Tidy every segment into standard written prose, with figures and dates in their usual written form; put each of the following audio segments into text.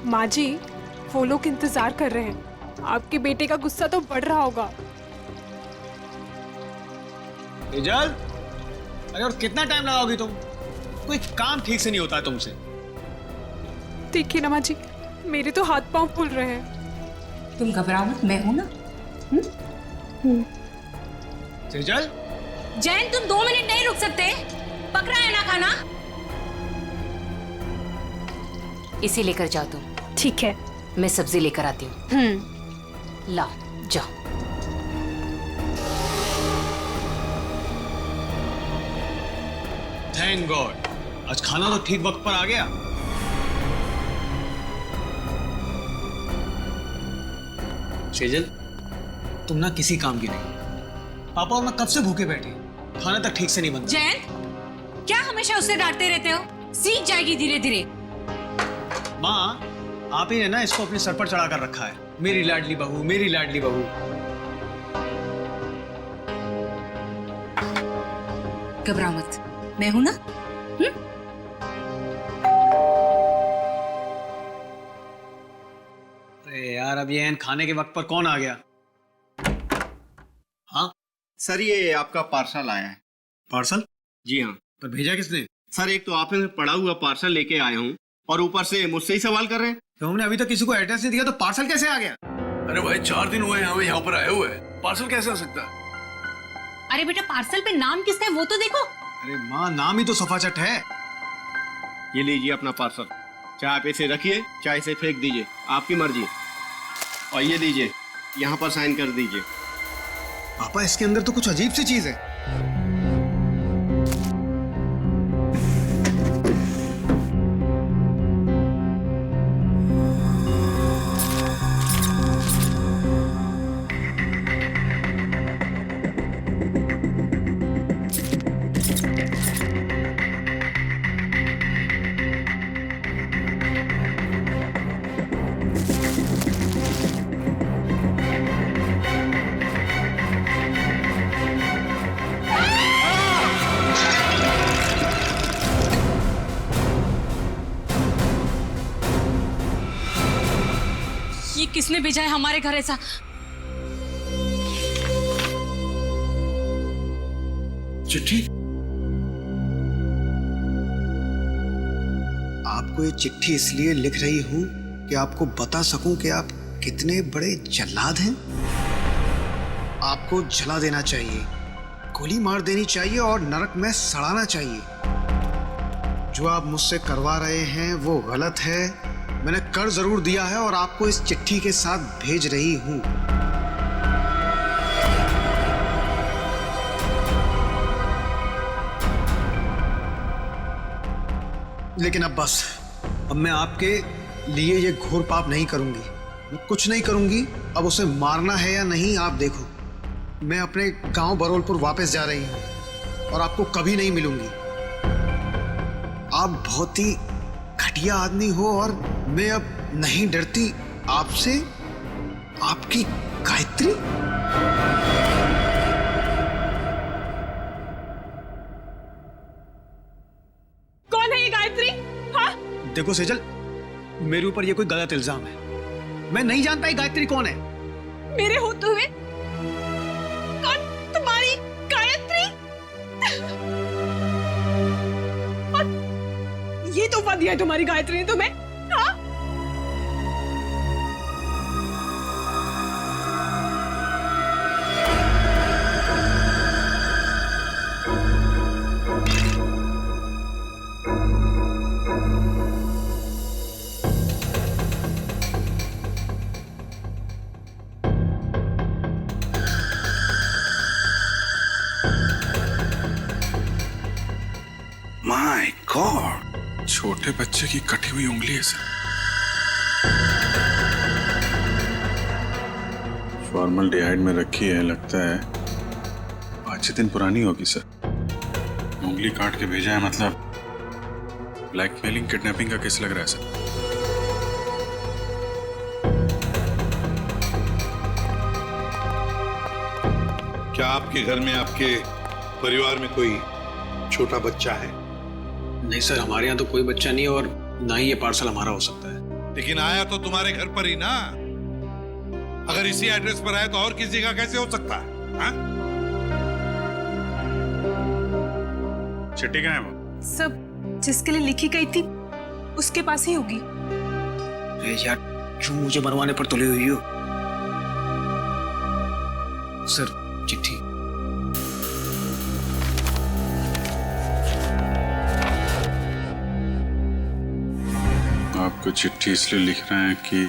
माँ जी, वो लोग इंतजार कर रहे हैं। आपके बेटे का गुस्सा तो बढ़ रहा होगा। तेजल, अरे और कितना टाइम लगाओगी तुम? कोई काम ठीक से नहीं होता है तुमसे। देखिए ना माँ जी, मेरे तो हाथ पांव फूल रहे हैं। तुम घबराओ मत, मैं हूं ना। तेजल, जैन तुम 2 मिनट नहीं रुक सकते? पकड़ा है ना खाना? इसे लेकर जाओ तुम। ठीक है, मैं सब्जी लेकर आती हूँ। लाओ जाओ। थैंक गॉड, आज खाना तो ठीक वक्त पर आ गया। सेजल, तुम ना किसी काम की नहीं। पापा और मैं कब से भूखे बैठे, खाना तक ठीक से नहीं बनता। जैन, क्या हमेशा उससे डांटते रहते हो? सीख जाएगी धीरे धीरे। माँ, आप ही ने ना इसको अपने सर पर चढ़ा कर रखा है। मेरी लाडली बहू, मेरी लाडली बहू। घबराओ मत, मैं हूं ना। अरे यार, अब ये खाने के वक्त पर कौन आ गया? हाँ सर, ये आपका पार्सल आया है। पार्सल? जी हाँ पर भेजा किसने? सर, एक तो आपने पड़ा हुआ पार्सल लेके आया हूँ और ऊपर से मुझसे ही सवाल कर रहे हैं। तो हमने अभी तक किसी को एड्रेस नहीं दिया, तो पार्सल कैसे आ गया? अरे भाई 4 दिन हुए हमें यहाँ पर आए हुए, पार्सल कैसे आ सकता है? अरे बेटा, पार्सल पे नाम किसका है वो तो देखो। अरे माँ, नाम ही तो सफाचट है। ये लीजिए अपना पार्सल। चाहे आप इसे रखिए, चाहे इसे फेंक दीजिए, आपकी मर्जी। और ये लीजिए, यहाँ पर साइन कर दीजिए। पापा, इसके अंदर तो कुछ अजीब सी चीज है। ये किसने भेजा है हमारे घर ऐसा? चिट्ठी? आपको ये चिट्ठी इसलिए लिख रही हूँ कि आपको बता सकूं कि आप कितने बड़े जल्लाद हैं। आपको जला देना चाहिए, गोली मार देनी चाहिए और नरक में सड़ाना चाहिए। जो आप मुझसे करवा रहे हैं वो गलत है। मैंने कर जरूर दिया है और आपको इस चिट्ठी के साथ भेज रही हूं। लेकिन अब बस, अब मैं आपके लिए ये घोर पाप नहीं करूंगी। मैं कुछ नहीं करूंगी। अब उसे मारना है या नहीं आप देखो। मैं अपने गांव बरोलपुर वापस जा रही हूं और आपको कभी नहीं मिलूंगी। आप बहुत ही घटिया आदमी हो और मैं अब नहीं डरती आपसे। आपकी गायत्री? कौन है ये गायत्री? हाँ? देखो सेजल, मेरे ऊपर ये कोई गलत इल्जाम है। मैं नहीं जानता ये गायत्री कौन है। मेरे होते हुए कौन तुम्हारी गायत्री? और ये तोहफा दिया है तुम्हारी गायत्री ने तुम्हें? हाँ? माय गॉड, छोटे बच्चे की कटी हुई उंगली है सर। फॉर्मल्डिहाइड में रखी है, लगता है 5-6 दिन पुरानी होगी सर। उंगली काट के भेजा है, मतलब ब्लैकमेलिंग किडनैपिंग का केस लग रहा है सर। क्या आपके घर में, आपके परिवार में कोई छोटा बच्चा है? नहीं सर, हमारे यहाँ तो कोई बच्चा नहीं और ना ही ये पार्सल हमारा हो सकता है। लेकिन आया तो तुम्हारे घर पर ही ना। अगर इसी एड्रेस पर आया तो और किसी का कैसे हो सकता है? हाँ? चिट्ठी कहाँ है वो? सब जिसके लिए लिखी गई थी उसके पास ही होगी। अरे यार, क्यों मुझे मरवाने पर तुले हुई हो? सर, चिट्ठी। आपको चिट्ठी इसलिए लिख रहे हैं कि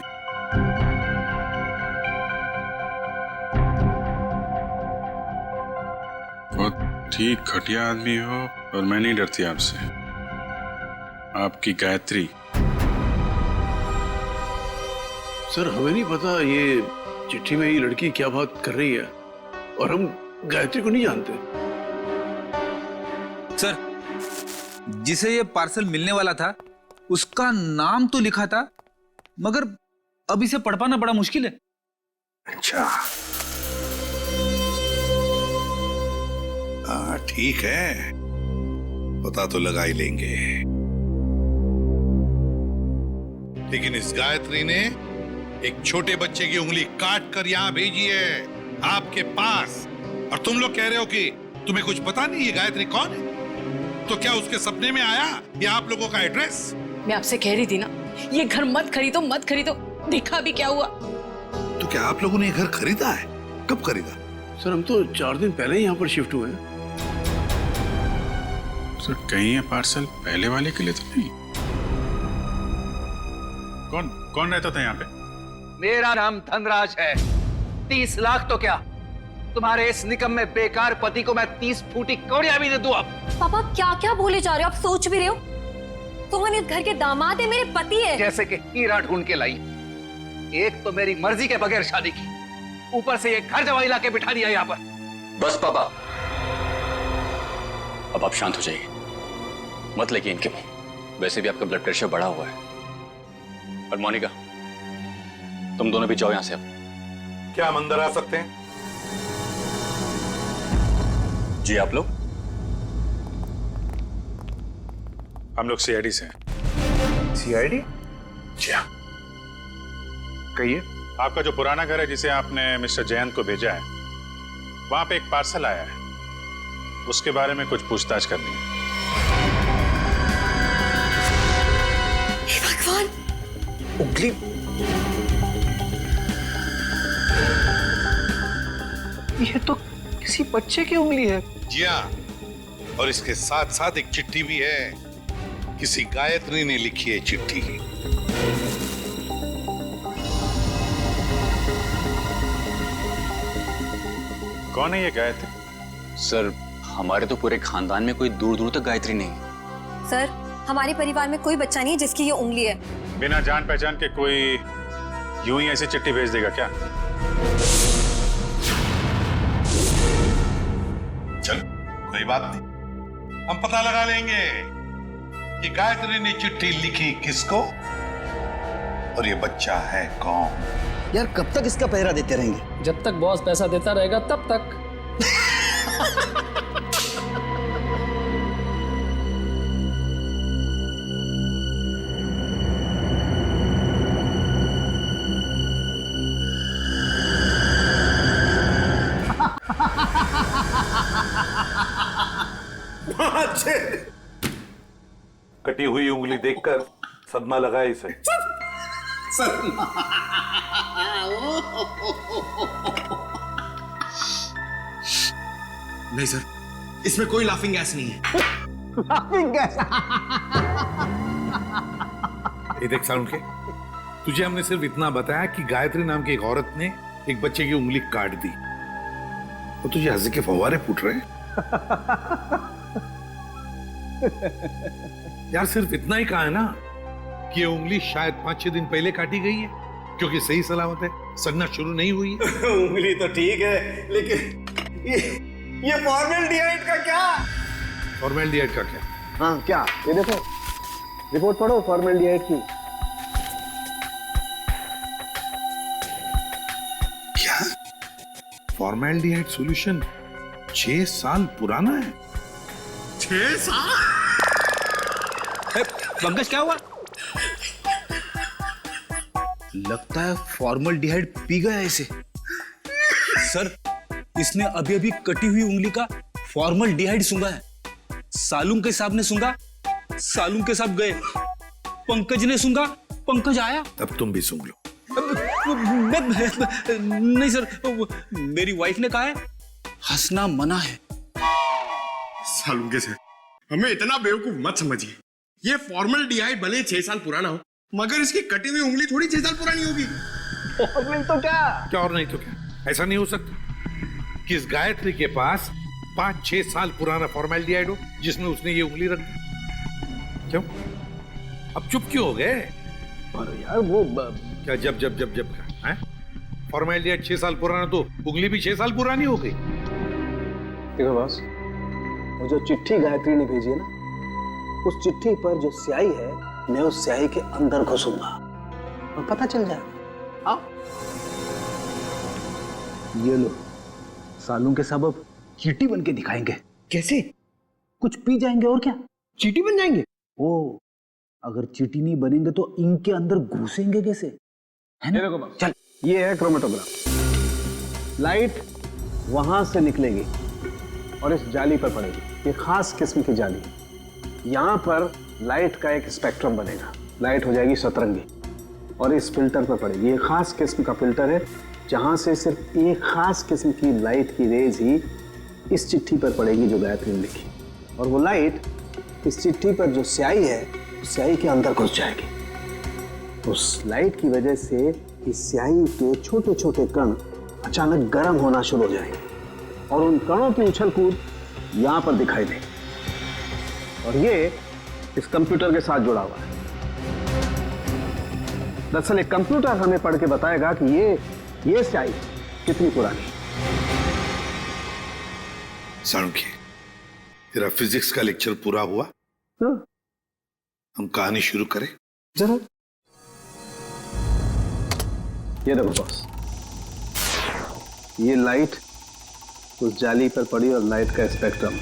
बहुत ही घटिया आदमी हो और मैं नहीं डरती आपसे। आपकी गायत्री। सर, हमें नहीं पता ये चिट्ठी में ये लड़की क्या बात कर रही है, और हम गायत्री को नहीं जानते। सर, जिसे ये पार्सल मिलने वाला था उसका नाम तो लिखा था, मगर अब इसे पढ़ पाना बड़ा मुश्किल है। अच्छा, हाँ ठीक है, पता तो लगा ही लेंगे। लेकिन इस गायत्री ने एक छोटे बच्चे की उंगली काट कर यहां भेजी है आपके पास, और तुम लोग कह रहे हो कि तुम्हें कुछ पता नहीं ये गायत्री कौन है। तो क्या उसके सपने में आया ये आप लोगों का एड्रेस? मैं आपसे कह रही थी ना, ये घर मत खरीदो मत खरीदो। देखा भी क्या हुआ। तो क्या आप लोगों ने ये घर खरीदा है? कब खरीदा? सर, हम तो 4 दिन पहले ही यहाँ पर शिफ्ट हुए हैं। सर, कहीं ये पार्सल पहले वाले के लिए तो नहीं? कौन रहता था यहाँ पे? मेरा नाम धनराज है। 30 लाख तो क्या, तुम्हारे इस निकम्मे बेकार पति को मैं 30 फूटी कौड़ियां भी दे दूं। अब पापा क्या क्या बोले जा रहे हो? आप सोच भी रहे हो? सोहन इस घर के दामाद है, मेरे पति है। जैसे कि हीरा ढूंढ के लाई। एक तो मेरी मर्जी के बगैर शादी की, ऊपर से ये घर जवाई लाके बिठा दिया यहाँ पर। बस पापा, अब आप शांत हो जाइए, मत लेके इनके मुंह। वैसे भी आपका ब्लड प्रेशर बढ़ा हुआ है। और मोनिका, तुम दोनों भी जाओ यहां से। अब क्या हम अंदर आ सकते हैं? जी आप लोग? हम लोग सीआईडी से हैं। सीआईडी? जी हाँ। कहिए। आपका जो पुराना घर है जिसे आपने मिस्टर जयंत को भेजा है, वहां पे एक पार्सल आया है, उसके बारे में कुछ पूछताछ करनी है। हे भगवान! उंगली। ये तो किसी बच्चे की उंगली है। जी हाँ, और इसके साथ साथ एक चिट्ठी भी है। किसी गायत्री ने लिखी है चिट्ठी। कौन है ये गायत्री? सर, हमारे तो पूरे खानदान में कोई दूर दूर तक गायत्री नहीं है। सर, हमारे परिवार में कोई बच्चा नहीं है जिसकी ये उंगली है। बिना जान पहचान के कोई यूं ही ऐसी चिट्ठी भेज देगा क्या? चल, कोई बात नहीं, हम पता लगा लेंगे कि गायत्री ने चिट्ठी लिखी किसको और ये बच्चा है कौन। यार, कब तक इसका पहरा देते रहेंगे? जब तक बॉस पैसा देता रहेगा तब तक। कटी हुई उंगली देखकर सदमा लगा इसे। नहीं सर, इसमें कोई लाफिंग गैस नहीं है। ये देख साउंड के, तुझे हमने सिर्फ इतना बताया कि गायत्री नाम की एक औरत ने एक बच्चे की उंगली काट दी, तो तुझे हंसी के फव्वारे फूट रहे हैं। यार, सिर्फ इतना ही कहा है ना कि ये उंगली शायद 5-6 दिन पहले काटी गई है, क्योंकि सही सलामत है, सड़ना शुरू नहीं हुई है। उंगली तो ठीक है, लेकिन ये फॉर्मेल्डिहाइड का क्या? फॉर्मेल्डिहाइड का क्या? हाँ, क्या? ये देखो, रिपोर्ट पढ़ो फॉर्मेल्डिहाइड की। क्या? फॉर्मेल्डिहाइड सॉल्यूशन 6 साल पुराना है? 6 साल? पंकज, क्या हुआ? लगता है फॉर्मल्डिहाइड पी गया इसे। सर, इसने अभी अभी कटी हुई उंगली का फॉर्मल्डिहाइड सूंघा है। सालूम के साहब ने सूंघा, सालूम के साहब गए। पंकज ने सूंघा, पंकज आया। अब तुम भी सूंघ लो। नहीं सर, मेरी वाइफ ने कहा है हंसना मना है। सालूम के सर, हमें इतना बेवकूफ मत समझिए। ये फॉर्मल्डिहाइड भले 6 साल पुराना हो, मगर इसकी कटी हुई उंगली थोड़ी 6 साल पुरानी होगी। और तो क्या और नहीं तो क्या, ऐसा नहीं हो सकता कि इस गायत्री के पास 5-6 साल पुराना फॉर्मल्डिहाइड हो जिसमें उसने ये उंगली रख दी। क्यों? अब चुप क्यों हो गए? अरे यार वो क्या जब का फॉर्मल्डिहाइड 6 साल पुराना तो उंगली भी 6 साल पुरानी हो गई। देखो बॉस, वो जो चिट्ठी गायत्री ने भेजी है ना, उस चिट्ठी पर जो स्याही है, मैं उस स्याही के अंदर घुसूंगा और पता चल जाएगा। आओ, ये लो, सालू के साहब अब चींटी बन के दिखाएंगे। कैसे? कुछ पी जाएंगे और क्या, चींटी बन जाएंगे। ओ, अगर चींटी नहीं बनेंगे तो इनके अंदर घुसेंगे कैसे, है ना? चल, ये है क्रोमेटोग्राफ। लाइट वहां से निकलेगी और इस जाली पर पड़ेगी। ये खास किस्म की जाली। यहां पर लाइट का एक स्पेक्ट्रम बनेगा। लाइट हो जाएगी सतरंगी और इस फिल्टर पर पड़ेगी। ये खास किस्म का फिल्टर है जहां से सिर्फ एक खास किस्म की लाइट की रेज ही इस चिट्ठी पर पड़ेगी जो गायत्री ने लिखी, और वो लाइट इस चिट्ठी पर जो स्याही है, उस स्याही के अंदर घुस जाएगी। उस लाइट की वजह से इस स्याही के छोटे छोटे कण अचानक गर्म होना शुरू हो जाएंगे और उन कणों की उछल कूद यहां पर दिखाई देगी। और ये इस कंप्यूटर के साथ जुड़ा हुआ है। दरअसल एक कंप्यूटर हमें पढ़ के बताएगा कि ये स्याही कितनी पुरानी। सालुंकी, तेरा फिजिक्स का लेक्चर पूरा हुआ? हाँ। हम कहानी शुरू करें? जरूर। ये देखो बॉस, ये लाइट उस जाली पर पड़ी और लाइट का स्पेक्ट्रम,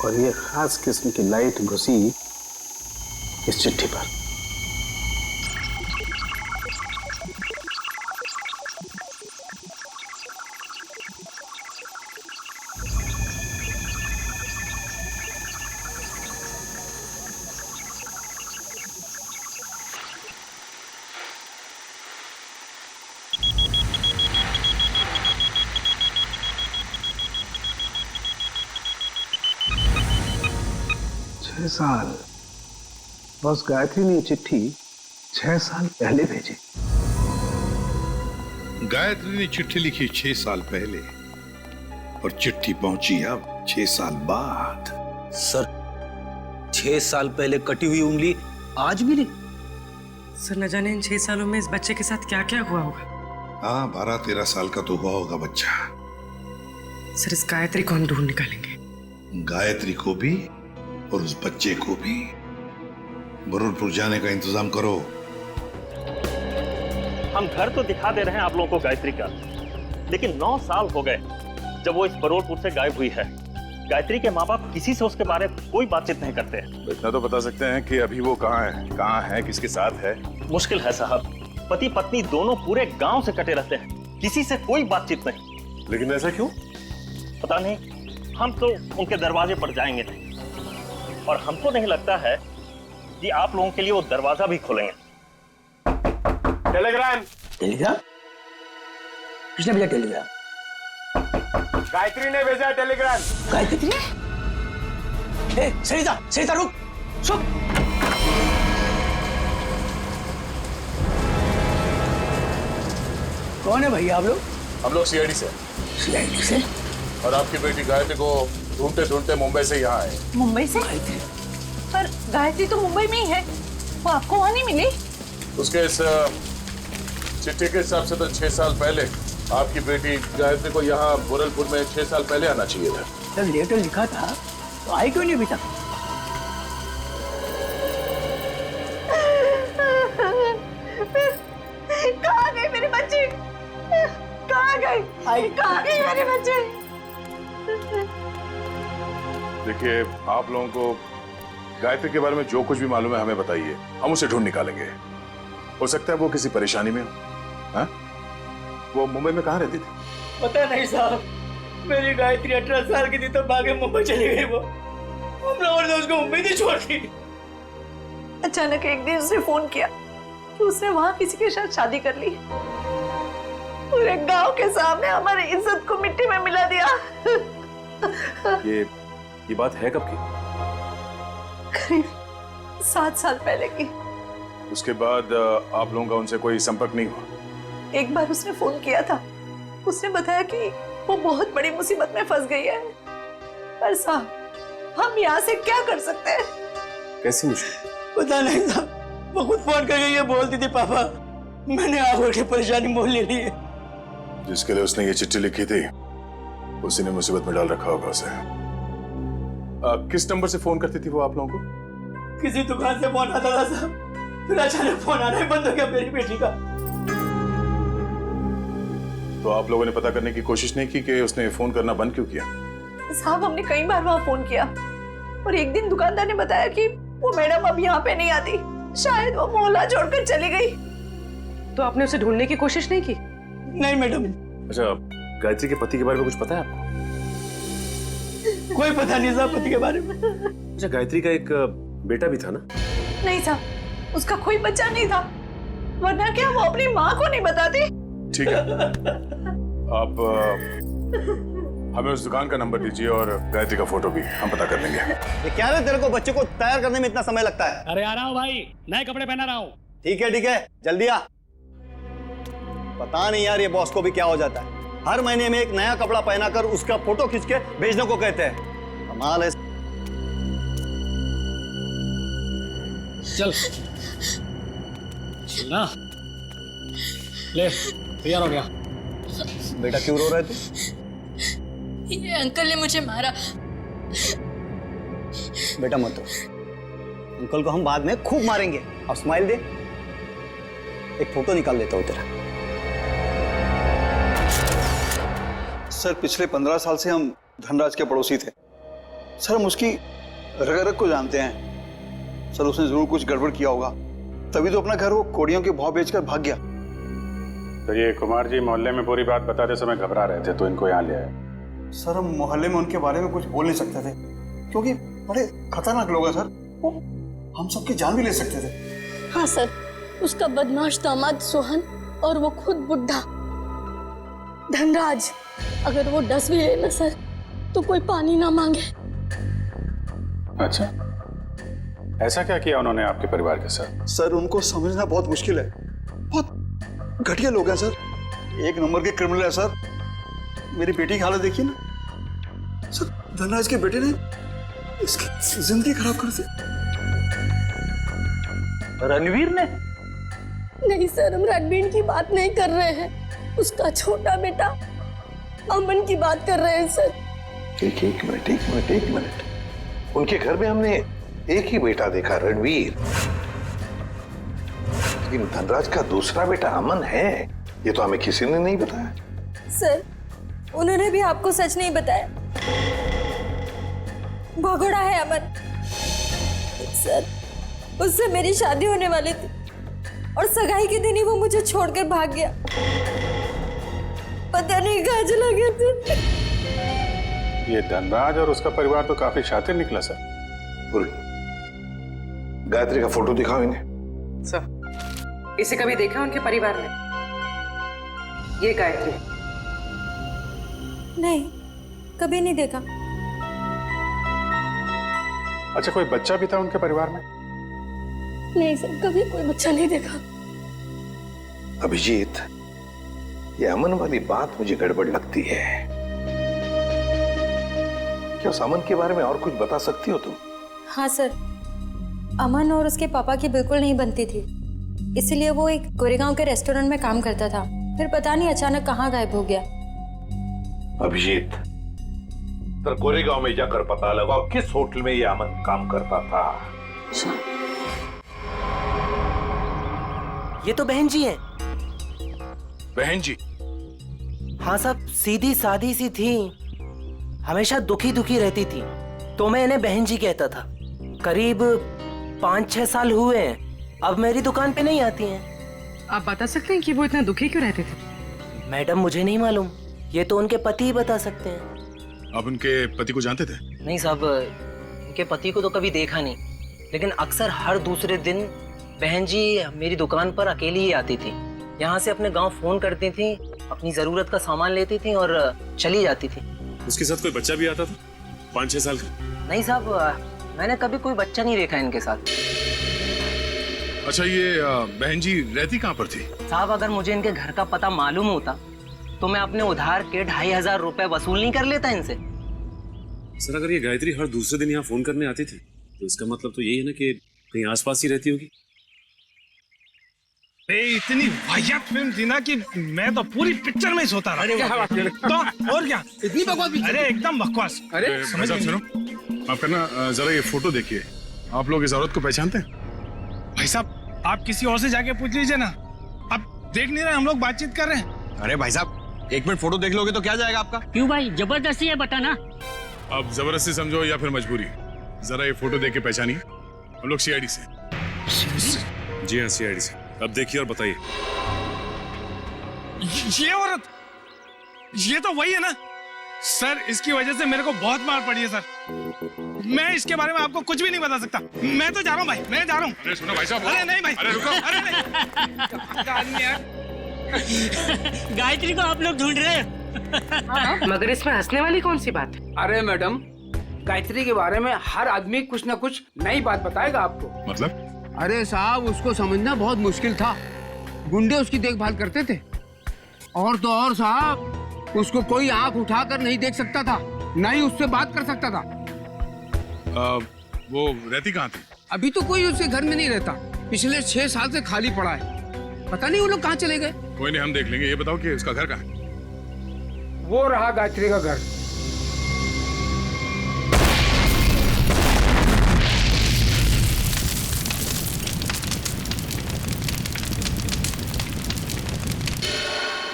और ये खास किस्म की लाइट घुसी इस चिट्ठी पर। साल बस गायत्री ने चिट्ठी 6 साल पहले भेजी। गायत्री ने चिट्ठी लिखी 6 साल पहले और चिट्ठी पहुंची अब 6 साल बाद। सर, 6 साल पहले कटी हुई उंगली आज मिली। सर, न जाने इन 6 सालों में इस बच्चे के साथ क्या क्या हुआ होगा। हाँ, 12-13 साल का तो हुआ होगा बच्चा। सर, इस गायत्री को हम ढूंढ निकालेंगे। गायत्री को भी और उस बच्चे को भी। बरुलपुर जाने का इंतजाम करो। हम घर तो दिखा दे रहे हैं आप लोगों को गायत्री का, लेकिन 9 साल हो गए जब वो इस बरुलपुर से गायब हुई है। गायत्री के माँ बाप किसी से उसके बारे में कोई बातचीत नहीं करते हैं। इतना तो बता सकते हैं कि अभी वो कहाँ है, किसके साथ है? मुश्किल है साहब, पति पत्नी दोनों पूरे गांव से कटे रहते हैं, किसी से कोई बातचीत नहीं। लेकिन ऐसा क्यों? पता नहीं, हम तो उनके दरवाजे पर जाएंगे नहीं, और हमको नहीं लगता है कि आप लोगों के लिए वो दरवाजा भी खोलेंगे। टेलीग्राम किसने भेजा? टेलीग्राम गायत्री ने भेजा। टेलीग्राम गायत्री? सरिता रुक, सुन। कौन है भैया आप लोग? हम लोग सीआईडी से। सीआईडी से? और आपकी बेटी गायत्री को ढूंढते ढूंढते मुंबई से यहाँ आए। मुंबई से? पर गायत्री तो मुंबई में ही है, वो आपको वहां नहीं मिली? उसके इस चिट्ठी के हिसाब से तो 6 साल पहले आपकी बेटी गायत्री को यहाँ बुरलपुर में 6 साल पहले आना चाहिए था। जब लेटर लिखा था तो आई क्यों नहीं अभी तक? कहाँ गई मेरी बच्ची? कहाँ गई मेरे बच्चे? देखिए, आप लोगों को गायत्री के बारे में जो कुछ भी मालूम है हमें बताइए, हम उसे ढूंढ निकालेंगे। हो सकता है वो किसी परेशानी में हो। हाँ? वो मुंबई में कहाँ रहती थी? पता नहीं साहब, मेरी गायत्री 18 साल की थी तो भागे मुंबई चली गई वो। हम लोगों ने उसको उम्मीद ही छोड़ दी। अचानक एक दिन उसने फोन किया कि उसने वहां किसी के साथ शादी कर ली। पूरे गांव के सामने हमारी इज्जत को मिट्टी में मिला दिया। ये बात है कब की? करीब 7 साल पहले की। उसके बाद आप लोगों का उनसे कोई संपर्क नहीं हुआ? एक बार उसने फोन किया था, उसने बताया कि वो बहुत बड़ी मुसीबत में फंस गई है। पर साहब, हम यहाँ से क्या कर सकते हैं? कैसी मुश्किल? पता नहीं साहब, वो खुद फोन करके ये बोलती थी, पापा मैंने आगे की परेशानी मोल ले ली है। जिसके लिए उसने ये चिट्ठी लिखी थी उसी ने मुसीबत में डाल रखा होगा उसे। किस नंबर से फोन करती थी वो आप लोगों को? किसी दुकान से फोन आता था साहब, फिर अचानक फोन आना ही बंद हो गया मेरी बेटी का। तो आप लोगों ने पता करने की कोशिश नहीं की कि उसने फोन करना बंद क्यों किया? साहब, हमने कई बार वहां फोन किया और एक दिन दुकानदार ने बताया कि वो मैडम अब यहाँ पे नहीं आती, शायद वो मोहल्ला छोड़कर चली गई। तो आपने उसे ढूंढने की कोशिश नहीं की? नहीं मैडम। अच्छा, गायत्री के पति के बारे में कुछ पता है आपको? कोई पता नहीं साहब पति के बारे में। अच्छा, गायत्री का एक बेटा भी था ना? नहीं साहब, उसका कोई बच्चा नहीं था, वरना क्या वो अपनी माँ को नहीं बताती? ठीक है, आप हमें उस दुकान का नंबर दीजिए और गायत्री का फोटो भी हम पता कर लेंगे। ये क्या है तेरे को बच्चे को तैयार करने में इतना समय लगता है? अरे आ रहा हूँ भाई, नए कपड़े पहना रहा हूँ। ठीक है, जल्दी आ। पता नहीं यार ये बॉस को भी क्या हो जाता है, हर महीने में एक नया कपड़ा पहनाकर उसका फोटो खींच के भेजने को कहते हैं। कमाल है। चल ना, ले तैयार हो गया। बेटा क्यों रो रहे तू? ये अंकल ने मुझे मारा। बेटा मत रो, अंकल को हम बाद में खूब मारेंगे। अब स्माइल दे, एक फोटो निकाल लेता हूं तेरा। सर पिछले 15 साल से हम धनराज के पड़ोसी थे। सर हम उसकी रग रग को जानते हैं। सर उसने जरूर कुछ गड़बड़ किया होगा, तभी तो अपना घर वो कोड़ियों के भाव बेचकर भाग गया। तो ये कुमार जी मोहल्ले में पूरी बात बताते समय घबरा रहे थे तो इनको यहाँ ले आए। सर हम मोहल्ले में उनके बारे में कुछ बोल नहीं सकते थे क्योंकि बड़े खतरनाक लोग हैं सर, वो हम सबकी जान भी ले सकते थे। हाँ सर, उसका बदमाश दामाद सोहन और वो खुद बुढ़ा धनराज, अगर वो डस भी है ना सर तो कोई पानी ना मांगे। अच्छा, ऐसा क्या किया उन्होंने आपके परिवार के साथ? सर उनको समझना बहुत मुश्किल है, बहुत घटिया लोग हैं सर, एक नंबर के क्रिमिनल है सर। मेरी बेटी की हालत देखिए ना सर, धनराज के बेटे ने इसकी जिंदगी खराब कर दी। रणवीर ने? नहीं सर, हम रणवीर की बात नहीं कर रहे हैं, उसका छोटा बेटा अमन की बात कर रहे हैं सर। एक मिनट। उनके घर में हमने एक ही बेटा देखा, रणवीर, लेकिन धनराज का दूसरा बेटा अमन है, ये तो हमें किसी ने नहीं बताया। सर उन्होंने भी आपको सच नहीं बताया, भगोड़ा है अमन। सर उससे मेरी शादी होने वाली थी और सगाई के दिन ही वो मुझे छोड़कर भाग गया, पता नहीं कहाँ चला गया था। ये धनराज और उसका परिवार तो काफी शातिर निकला सर। गायत्री का फोटो दिखाओ इन्हें। सर, इसे कभी देखा उनके परिवार ने? ये गायत्री? नहीं, कभी नहीं देखा। अच्छा, कोई बच्चा भी था उनके परिवार में? नहीं सर, कभी कोई बच्चा नहीं देखा। अभिजीत, ये अमन वाली बात मुझे गड़बड़ लगती है। क्या उस अमन के बारे में और कुछ बता सकती हो तुम? हाँ सर, अमन और उसके पापा की बिल्कुल नहीं बनती थी, इसीलिए वो एक गोरेगांव के रेस्टोरेंट में काम करता था, फिर पता नहीं अचानक कहाँ गायब हो गया। अभिजीत, तो गोरेगांव में जाकर पता लगाओ किस होटल में ये अमन काम करता था। ये तो बहन जी हैं। बहन जी? हाँ साहब, सीधी सादी सी थी, हमेशा दुखी दुखी रहती थी, तो मैं इन्हें बहन जी कहता था। करीब 5-6 साल हुए हैं, अब मेरी दुकान पे नहीं आती हैं। आप बता सकते हैं कि वो इतना दुखी क्यों रहते थे? मैडम मुझे नहीं मालूम, ये तो उनके पति ही बता सकते हैं। आप उनके पति को जानते थे? नहीं साहब, उनके पति को तो कभी देखा नहीं, लेकिन अक्सर हर दूसरे दिन बहन जी मेरी दुकान पर अकेली ही आती थी। यहाँ से अपने गांव फोन करती थी, अपनी जरूरत का सामान लेती थी और चली जाती थी। उसके साथ कोई बच्चा भी आता था 5-6 साल का? नहीं साहब, मैंने कभी कोई बच्चा नहीं देखा इनके साथ। अच्छा, ये बहन जी रहती कहाँ पर थी? साहब अगर मुझे इनके घर का पता मालूम होता तो मैं अपने उधार के 2500 रुपए वसूल नहीं कर लेता इनसे। सर अगर ये गायत्री हर दूसरे दिन यहाँ फोन करने आती थी तो इसका मतलब तो यही है ना कि कहीं आसपास ही रहती होगी। इतनी वाहियात फिल्म थी ना कि मैं तो पूरी पिक्चर में ही सोता रहा। क्या बात कर? तो और क्या, इतनी बकवास? अरे एकदम बकवास। अरे समझ सुनो, आप करना जरा ये फोटो देखिए, आप लोग इस औरत को पहचानते हैं? भाई साहब आप किसी और से जाके पूछ लीजिए ना, आप देख नहीं रहे हम लोग बातचीत कर रहे हैं। अरे भाई साहब 1 मिनट फोटो देख लोगे तो क्या जाएगा आपका? क्यों भाई, जबरदस्ती है बताना। आप जबरदस्ती समझो या फिर मजबूरी, जरा ये फोटो देख के पहचानिए। हम लोग सीआईडी से। जी हाँ, सीआईडी से। अब देखिए और बताइए। ये औरत, ये तो वही है ना सर, इसकी वजह से मेरे को बहुत मार पड़ी है सर। मैं इसके बारे में आपको कुछ भी नहीं बता सकता। मैं तो जा रहा हूँ भाई, मैं जा रहा हूँ। अरे सुनो भाई साहब। अरे नहीं भाई, अरे रुको। अरे नहीं। गायत्री को आप लोग ढूंढ रहे हैं? मगर इसमें हंसने वाली कौन सी बात है? अरे मैडम, गायत्री के बारे में हर आदमी कुछ ना कुछ नई बात बताएगा आपको। मतलब? अरे साहब उसको समझना बहुत मुश्किल था। गुंडे उसकी देखभाल करते थे, और तो और साहब उसको कोई आंख उठाकर नहीं देख सकता था, ना ही उससे बात कर सकता था। वो रहती कहाँ थी? अभी तो कोई उसके घर में नहीं रहता, पिछले 6 साल से खाली पड़ा है। पता नहीं वो लोग कहाँ चले गए। कोई नहीं, हम देख लेंगे। ये बताओ कि उसका घर कहाँ है? वो रहा गायत्री का घर।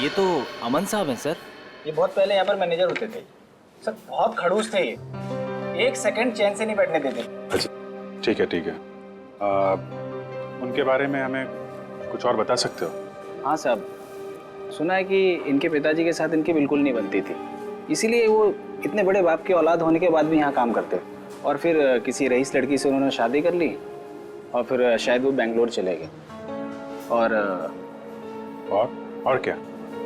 ये तो अमन साहब हैं सर। ये बहुत पहले यहाँ पर मैनेजर होते थे सर, बहुत खड़ूस थे ये, 1 सेकंड चैन से नहीं बैठने देते। अच्छा ठीक है ठीक है। उनके बारे में हमें कुछ और बता सकते हो? हाँ साहब, सुना है कि इनके पिताजी के साथ इनकी बिल्कुल नहीं बनती थी, इसीलिए वो इतने बड़े बाप की औलाद होने के बाद भी यहाँ काम करते, और फिर किसी रईस लड़की से उन्होंने शादी कर ली और फिर शायद वो बेंगलोर चले गए। और क्या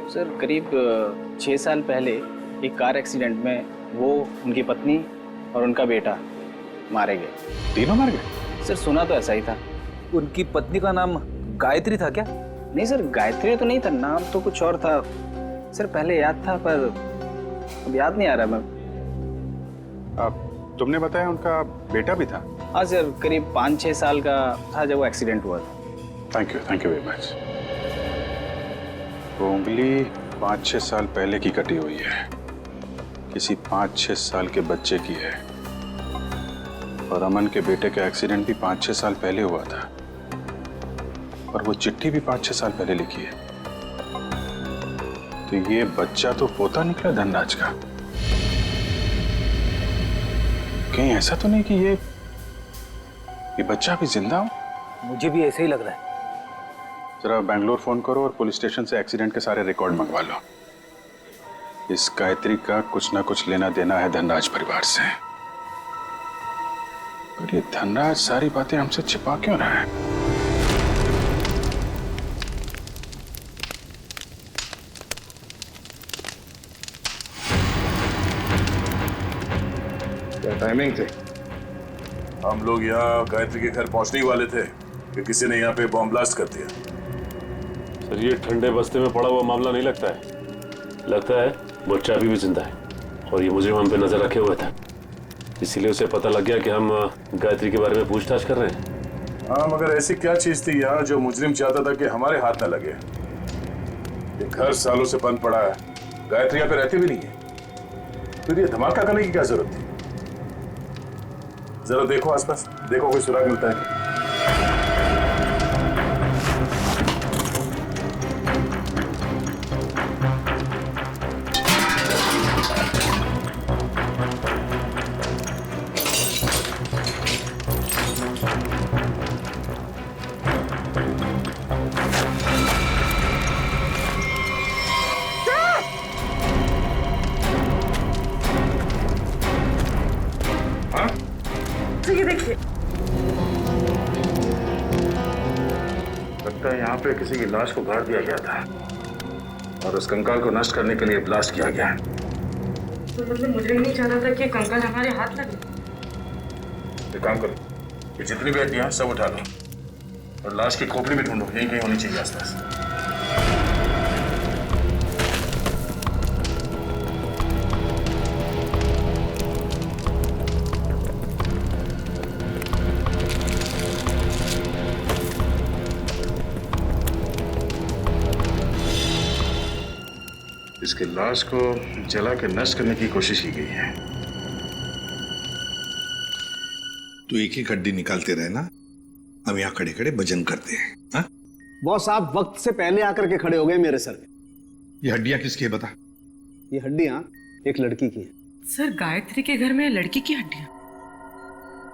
सर, करीब 6 साल पहले एक कार एक्सीडेंट में वो, उनकी पत्नी और उनका बेटा मारे गए। तीनों मार गए? सर सुना तो ऐसा ही था। उनकी पत्नी का नाम गायत्री था क्या? नहीं सर, गायत्री तो नहीं था, नाम तो कुछ और था सर। पहले याद था पर अब याद नहीं आ रहा। मैं तुमने बताया उनका बेटा भी था? हाँ सर, करीब 5-6 साल का था जब वो एक्सीडेंट हुआ था। Thank you very much. वो उंगली 5-6 साल पहले की कटी हुई है, किसी 5-6 साल के बच्चे की है, और अमन के बेटे का एक्सीडेंट भी 5-6 साल पहले हुआ था, और वो चिट्ठी भी 5-6 साल पहले लिखी है। तो ये बच्चा तो पोता निकला धनराज का। कहीं ऐसा तो नहीं कि ये बच्चा अभी जिंदा हो? मुझे भी ऐसे ही लग रहा है। जरा बैंगलोर फोन करो और पुलिस स्टेशन से एक्सीडेंट के सारे रिकॉर्ड मंगवा लो। इस गायत्री का कुछ ना कुछ लेना देना है धनराज परिवार से। और ये धनराज सारी बातें हमसे छिपा क्यों रहा है? क्या टाइमिंग थे? हम लोग यहाँ गायत्री के घर पहुंचने ही वाले थे कि किसी ने यहाँ पे बॉम्ब ब्लास्ट कर दिया। सर ये ठंडे बस्ते में पड़ा हुआ मामला नहीं लगता है। लगता है बच्चा अभी भी जिंदा है और ये मुजरिम हम पे नजर रखे हुए था, इसीलिए उसे पता लग गया कि हम गायत्री के बारे में पूछताछ कर रहे हैं। हाँ, मगर ऐसी क्या चीज थी यहाँ जो मुजरिम चाहता था कि हमारे हाथ न लगे? ये घर सालों से बंद पड़ा है, गायत्री यहाँ पे रहती भी नहीं है, फिर ये धमाका करने की क्या जरूरत थी? जरा देखो आसपास, देखो कोई सुराग मिलता है क्या? लगता है यहाँ पे किसी की लाश को गाड़ दिया गया था और उस कंकाल को नष्ट करने के लिए ब्लास्ट किया गया। तो मतलब मुझे नहीं चाहता था कि कंकाल हमारे हाथ लगे। एक काम करो, ये जितनी भी हड्डियां सब उठा लो और लाश की खोपड़ी भी ढूंढो, यहीं कहीं होनी चाहिए आसपास। इसके लाश को जला के नष्ट करने की कोशिश की गई है। तू एक एक हड्डी निकालते रहे ना, हम यहाँ खड़े खड़े भजन करते हैं। हाँ? बॉस आप वक्त से पहले आकर के खड़े हो गए मेरे सर पे। ये हड्डियां किसकी है बता? ये हड्डियां एक लड़की की है। सर गायत्री के घर में लड़की की हड्डियां?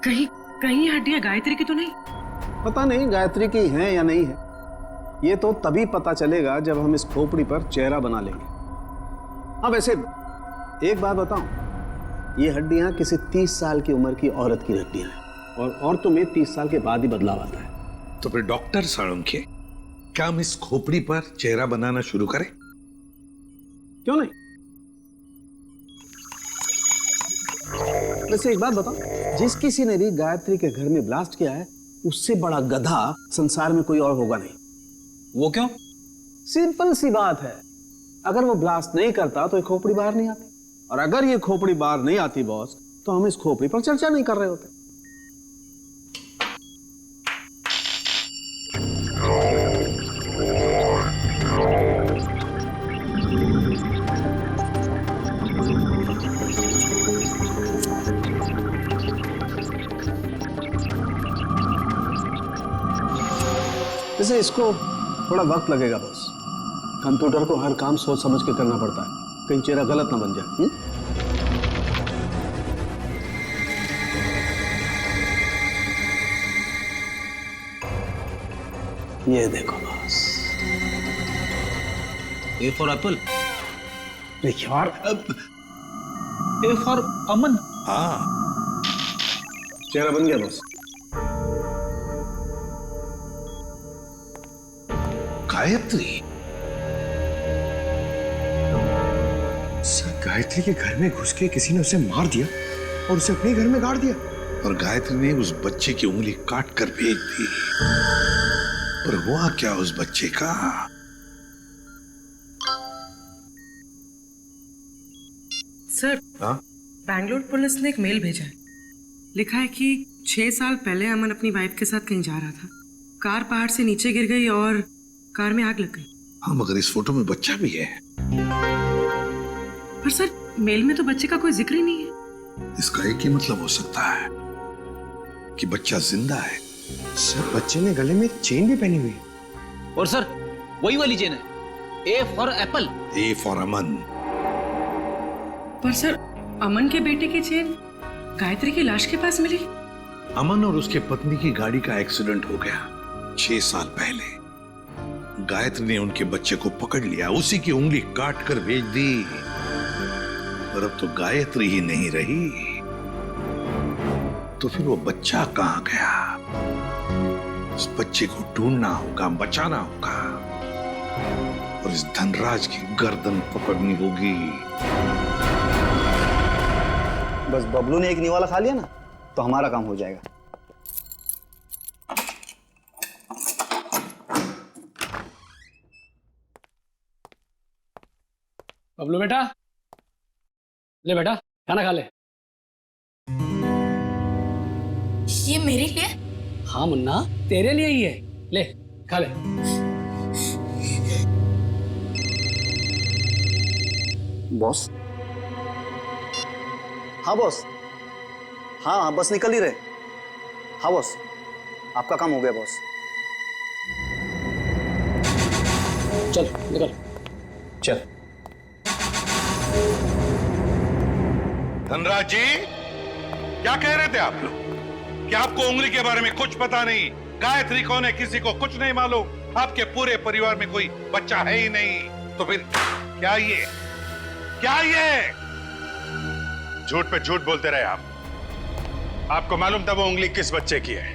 कहीं कहीं हड्डियां गायत्री की तो नहीं? पता नहीं गायत्री की हैं या नहीं है। ये तो तभी पता चलेगा जब हम इस खोपड़ी पर चेहरा बना लेंगे। हाँ वैसे एक बात बताऊं, ये हड्डियां किसी 30 साल की उम्र की औरत की हड्डियां हैं और औरतों में 30 साल के बाद ही बदलाव आता है। तो फिर डॉक्टर साळुंखे, क्या हम इस खोपड़ी पर चेहरा बनाना शुरू करें? क्यों नहीं? वैसे एक बात बताओ, जिस किसी ने भी गायत्री के घर में ब्लास्ट किया है उससे बड़ा गधा संसार में कोई और होगा नहीं। वो क्यों? सिंपल सी बात है, अगर वो ब्लास्ट नहीं करता तो ये खोपड़ी बाहर नहीं आती, और अगर ये खोपड़ी बाहर नहीं आती बॉस तो हम इस खोपड़ी पर चर्चा नहीं कर रहे होते। जैसे इसको थोड़ा वक्त लगेगा बॉस, कंप्यूटर को हर काम सोच समझ के करना पड़ता है, कहीं चेहरा गलत ना बन जाए। ये देखो बॉस, ए फॉर एप्पल। यार ए फॉर अमन। हाँ, चेहरा बन गया बॉस। गायत्री? सर गायत्री के घर में घुस के किसी ने उसे मार दिया और उसे अपने घर में गाड़ दिया, और गायत्री ने उस बच्चे की उंगली काट कर भेज दी। पर हुआ क्या उस बच्चे का? सर बैंगलोर पुलिस ने एक मेल भेजा है, लिखा है कि 6 साल पहले अमन अपनी वाइफ के साथ कहीं जा रहा था, कार पहाड़ से नीचे गिर गई और कार में आग लग गई। हाँ, मगर इस फोटो में बच्चा भी है। पर सर मेल में तो बच्चे का कोई जिक्र ही नहीं है। इसका एक ही मतलब हो सकता है कि बच्चा जिंदा है। सर बच्चे ने गले में चेन भी पहनी हुई है। और सर वही वाली चेन है, A for apple. A for Aman. पर सर अमन के बेटे की चेन गायत्री की लाश के पास मिली। अमन और उसके पत्नी की गाड़ी का एक्सीडेंट हो गया 6 साल पहले। गायत्री ने उनके बच्चे को पकड़ लिया, उसी की उंगली काट कर भेज दी। पर अब तो गायत्री ही नहीं रही, तो फिर वो बच्चा कहां गया? उस बच्चे को ढूंढना होगा, बचाना होगा, और इस धनराज की गर्दन पकड़नी होगी। बस बबलू ने एक निवाला खा लिया ना तो हमारा काम हो जाएगा। बबलू बेटा, ले बेटा खाना खा ले। ये मेरे लिए? हाँ मुन्ना, तेरे लिए ही है, ले खा ले। बॉस? हाँ बॉस। हाँ बस निकल ही रहे। हाँ बॉस, आपका काम हो गया बॉस। चल निकल। चल। धनराज जी, क्या कह रहे थे आप लोग? क्या आपको उंगली के बारे में कुछ पता नहीं? गायत्री कौन है किसी को कुछ नहीं मालूम? आपके पूरे परिवार में कोई बच्चा है ही नहीं, तो फिर क्या ये झूठ पे झूठ बोलते रहे आप। आपको मालूम था वो उंगली किस बच्चे की है?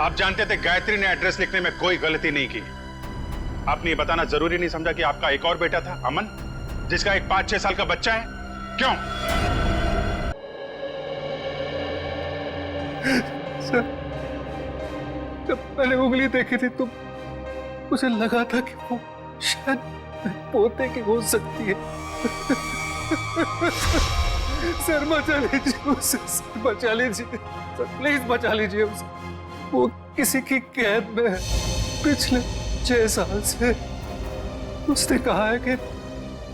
आप जानते थे गायत्री ने एड्रेस लिखने में कोई गलती नहीं की। आपने ये बताना जरूरी नहीं समझा कि आपका एक और बेटा था, अमन, जिसका एक 5-6 साल का बच्चा है? क्यों? सर, जब मैंने उंगली देखी थी तो मुझे लगा था कि वो शायद पोते की हो सकती है। सर बचा लीजिए उसे, सर बचा लीजिए, सर प्लीज बचा लीजिए उसे। वो किसी की कैद में है पिछले 6 साल से। उसने कहा है कि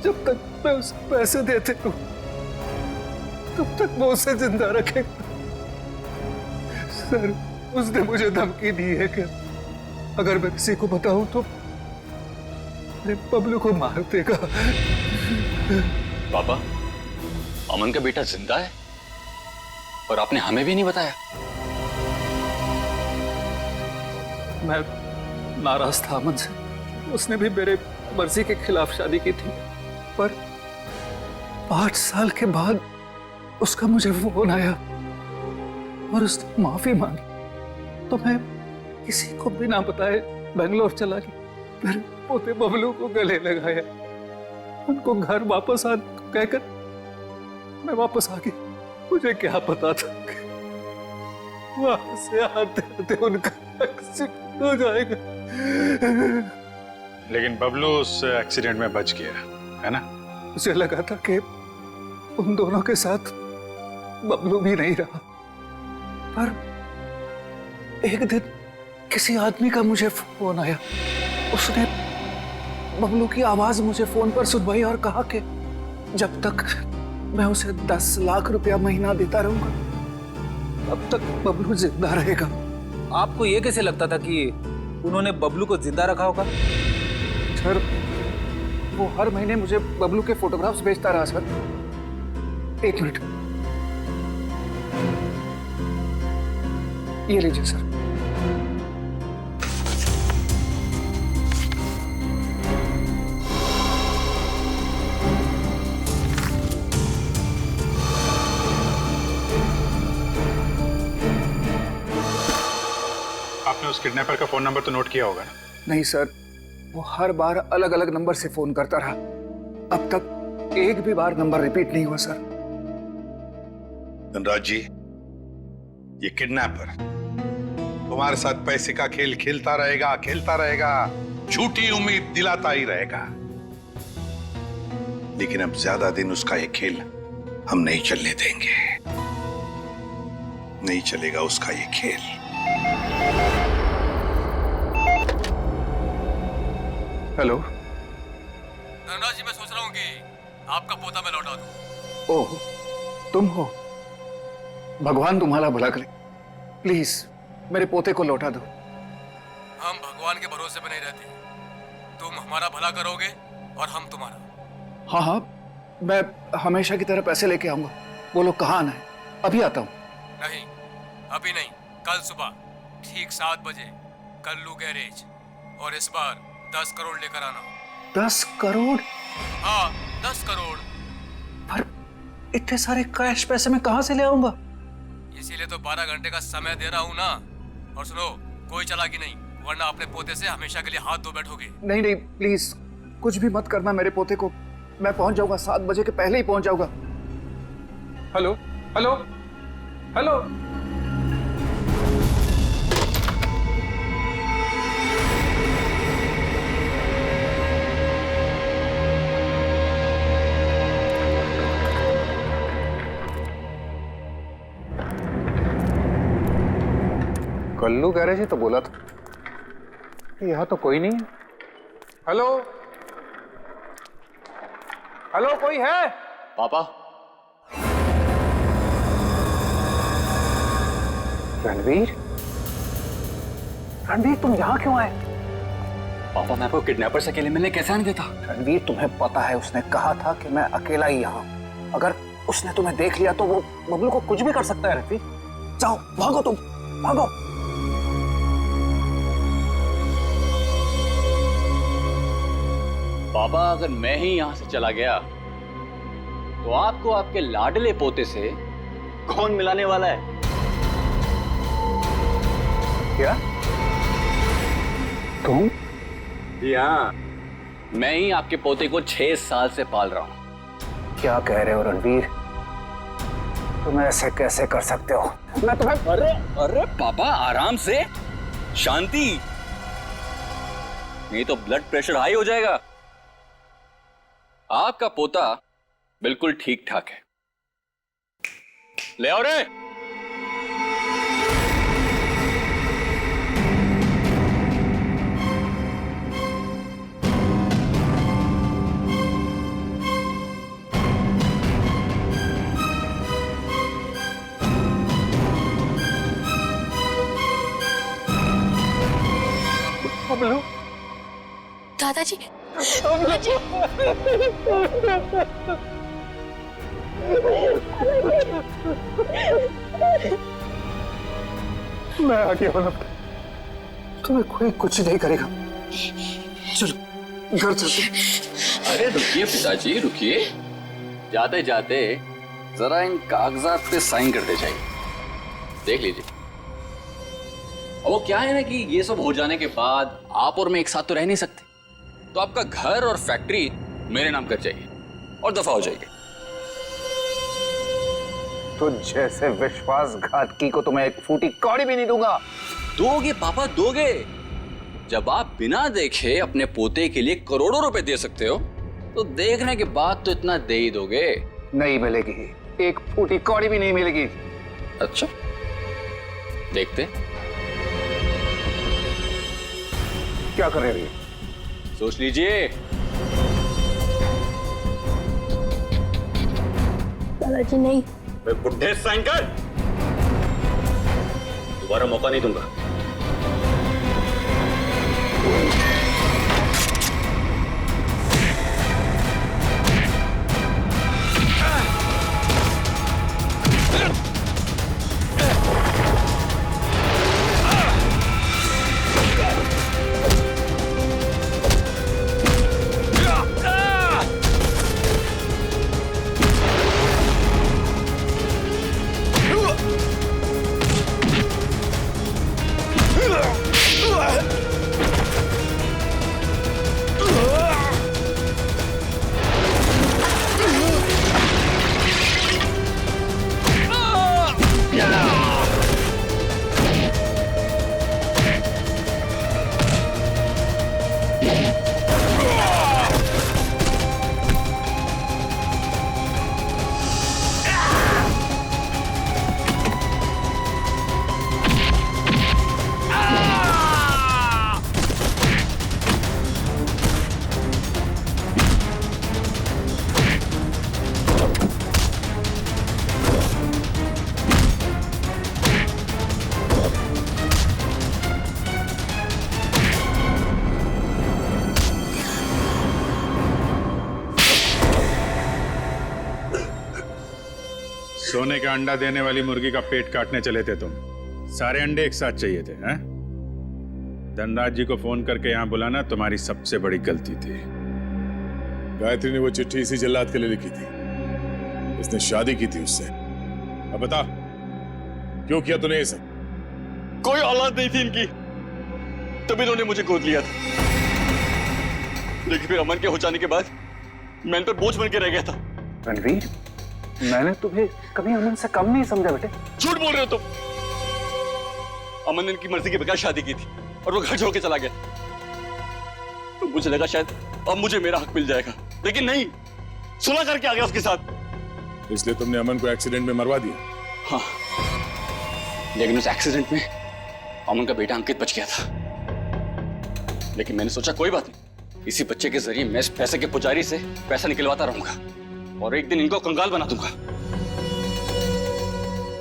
जब तक मैं उसे पैसे देते रहूं तब तक वो उसे जिंदा रखेगा। सर, उसने मुझे धमकी दी है कि अगर मैं किसी को बताऊं तो मेरे बबलू को मार देगा। पापा, अमन का बेटा जिंदा है और आपने हमें भी नहीं बताया। मैं नाराज था अमन से। उसने भी मेरे मर्जी के खिलाफ शादी की थी, पर 5 साल के बाद उसका मुझे फोन आया और उसने माफी मांगी। तो मैं किसी को बिना बताए बेंगलोर चला गया। फिर पोते बबलू को गले लगाया, उनको घर वापस आने को कहकर मैं वापस आ गई। मुझे क्या पता था कि वहां से आते आते उनका एक्सीडेंट हो जाएगा। लेकिन बबलू उस एक्सीडेंट में बच गया, है ना? मुझे लगा था कि उन दोनों के साथ बबलू भी नहीं रहा, पर एक दिन किसी आदमी का मुझे फोन आया। उसने बबलू की आवाज मुझे फोन पर सुनवाई और कहा कि जब तक मैं उसे 10 लाख रुपया महीना देता रहूंगा तब तक बबलू जिंदा रहेगा। आपको ये कैसे लगता था कि उन्होंने बबलू को जिंदा रखा होगा? सर, वो हर महीने मुझे बबलू के फोटोग्राफ्स भेजता रहा सर। 1 मिनट, ये लीजिए सर। आपने उस किडनैपर का फोन नंबर तो नोट किया होगा ना? नहीं सर, वो हर बार अलग अलग नंबर से फोन करता रहा। अब तक एक भी बार नंबर रिपीट नहीं हुआ सर। धनराज जी, ये किडनैपर तुम्हारे साथ पैसे का खेल खेलता रहेगा, झूठी उम्मीद दिलाता ही रहेगा। लेकिन अब ज्यादा दिन उसका ये खेल हम नहीं चलने देंगे। नहीं चलेगा उसका ये खेल। हेलो धनराज जी, मैं सोच रहा हूँ कि आपका पोता मैं लौटा दूं। ओह, तुम हो? भगवान तुम्हारा भला करे। प्लीज मेरे पोते को लौटा दो। हम भगवान के भरोसे पे नहीं रहते। तुम हमारा भला करोगे और हम तुम्हारा। हाँ हाँ, मैं हमेशा की तरह पैसे लेके आऊंगा। बोलो कहाँ आना है? अभी आता हूँ। नहीं, अभी नहीं, कल सुबह ठीक 7 बजे कल्लू गैरेज, और इस बार 10 करोड़ लेकर आना। 10 करोड़? हाँ, 10 करोड़। पर इतने सारे कैश पैसे मैं कहाँ से ले आऊंगा? इसीलिए तो 12 घंटे का समय दे रहा हूँ ना। और सुनो, कोई चालाकी नहीं, वरना अपने पोते से हमेशा के लिए हाथ धो बैठोगे। नहीं नहीं, प्लीज कुछ भी मत करना मेरे पोते को। मैं पहुंच जाऊंगा, 7 बजे के पहले ही पहुंच जाऊंगा। Hello hello hello. Kallu garage ही तो बोला था, यहाँ तो कोई नहीं है। हेलो हेलो, कोई है? पापा, रणवीर, रणवीर तुम यहाँ क्यों आए? पापा, मैं आपको किडनैपर से अकेले मिलने कैसे आने देता? रणवीर, तुम्हें पता है उसने कहा था कि मैं अकेला ही यहाँ। अगर उसने तुम्हें देख लिया तो वो बबलू को कुछ भी कर सकता है। रणवीर जाओ, भागो, तुम भागो। पापा, अगर मैं ही यहां से चला गया तो आपको आपके लाडले पोते से कौन मिलाने वाला है? क्या? तुम? हाँ, मैं ही आपके पोते को 6 साल से पाल रहा हूँ। क्या कह रहे हो रणवीर? तुम ऐसे कैसे कर सकते हो? मैं तुम्हें... अरे पापा, आराम से, शांति, नहीं तो ब्लड प्रेशर हाई हो जाएगा। आपका पोता बिल्कुल ठीक ठाक है। ले आओ रे। दादाजी, मैं आगे वाला, तुम्हें कोई कुछ नहीं करेगा। चलो घर चलते। अरे रुकिए पिताजी, रुकिए। जाते जाते जरा इन कागजात पे साइन करते जाइए, देख लीजिए। वो क्या है ना कि ये सब हो जाने के बाद आप और मैं एक साथ तो रह नहीं सकते, तो आपका घर और फैक्ट्री मेरे नाम कर जाइए और दफा हो जाइए। तो जैसे विश्वासघातकी को तो मैं एक फूटी कौड़ी भी नहीं दूंगा। दोगे पापा, दोगे। जब आप बिना देखे अपने पोते के लिए करोड़ों रुपए दे सकते हो, तो देखने के बाद तो इतना दे ही दोगे। नहीं मिलेगी, एक फूटी कौड़ी भी नहीं मिलेगी। अच्छा, देखते। क्या कर रहे हो? सोच लीजिए। दादाजी नहीं। मैं बुढ़े साइन कर, दोबारा मौका नहीं दूंगा। सोने का अंडा देने वाली मुर्गी का पेट काटने चले थे तुम। सारे अंडे एक साथ चाहिए थे, हैं? धनराज जी को फोन करके यहां बुलाना तुम्हारी सबसे बड़ी गलती थी। गायत्री ने वो चिट्ठी इसी जल्लाद के लिए लिखी थी। उसने शादी की थी उससे। अब बता, क्यों किया तूने ये सब? कोई औलाद नहीं थी इनकी, तभी इन्होंने मुझे गोद लिया था। लेकिन फिर अमन के हो जाने के बाद मैं इन पर बोझ बन के रह गया था। रणवीर, मैंने तुम्हें कभी अमन से कम नहीं समझा बेटे। झूठ बोल रहे हो तुम। अमन ने इनकी मर्जी के बगैर शादी की थी और वो घर छोड़ के चला गया। तो मुझे लगा शायद अब मुझे मेरा हक मिल जाएगा, लेकिन नहीं, सुलह करके आ गया उसके साथ। इसलिए तुमने अमन को एक्सीडेंट में मरवा दिया? हाँ, लेकिन उस एक्सीडेंट में अमन का बेटा अंकित बच गया था। लेकिन मैंने सोचा कोई बात नहीं, इसी बच्चे के जरिए मैं इस पैसे के पुजारी से पैसा निकलवाता रहूंगा और एक दिन इनको कंगाल बना दूंगा।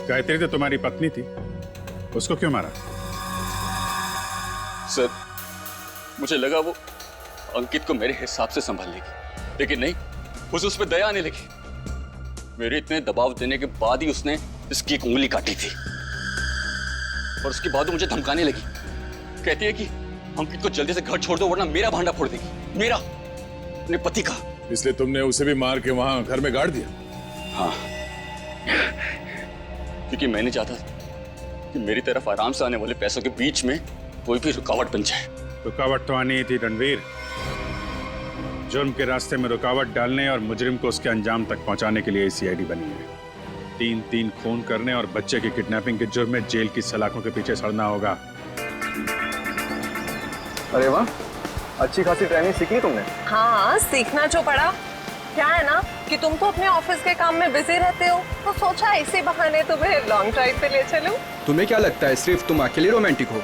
गायत्री तो तुम्हारी पत्नी थी, उसको क्यों मारा? सर, मुझे लगा वो अंकित को मेरे हिसाब से संभाल लेगी, लेकिन नहीं, उसे उस पर दया आने लगी। मेरे इतने दबाव देने के बाद ही उसने इसकी एक उंगली काटी थी और उसके बाद मुझे धमकाने लगी। कहती है कि अंकित को जल्दी से घर छोड़ दो वरना मेरा भांडा फोड़ देगी, मेरा, अपने पति का। इसलिए तुमने उसे भी मार के वहां घर में गाड़ दिया? हाँ, क्योंकि मैं नहीं चाहता कि मेरी तरफ आराम से आने वाले पैसों के बीच में कोई भी रुकावट बन जाए। रुकावट तो आनी ही थी रणवीर। जुर्म के रास्ते में रुकावट डालने और मुजरिम को उसके अंजाम तक पहुंचाने के लिए सीआईडी बनी है। 3-3 खून करने और बच्चे की किडनैपिंग के जुर्म में जेल की सलाखों के पीछे सड़ना होगा। अरे वाह, अच्छी खासी ट्रेनिंग सीखी तुमने। हाँ, सीखना जो पड़ा। क्या है ना कि तुम तो अपने ऑफिस के काम में बिजी रहते हो, तो सोचा इसी बहाने तुम्हें लॉन्ग ड्राइव पे ले चलूं। तुम्हें क्या लगता है सिर्फ तुम अकेले रोमांटिक हो?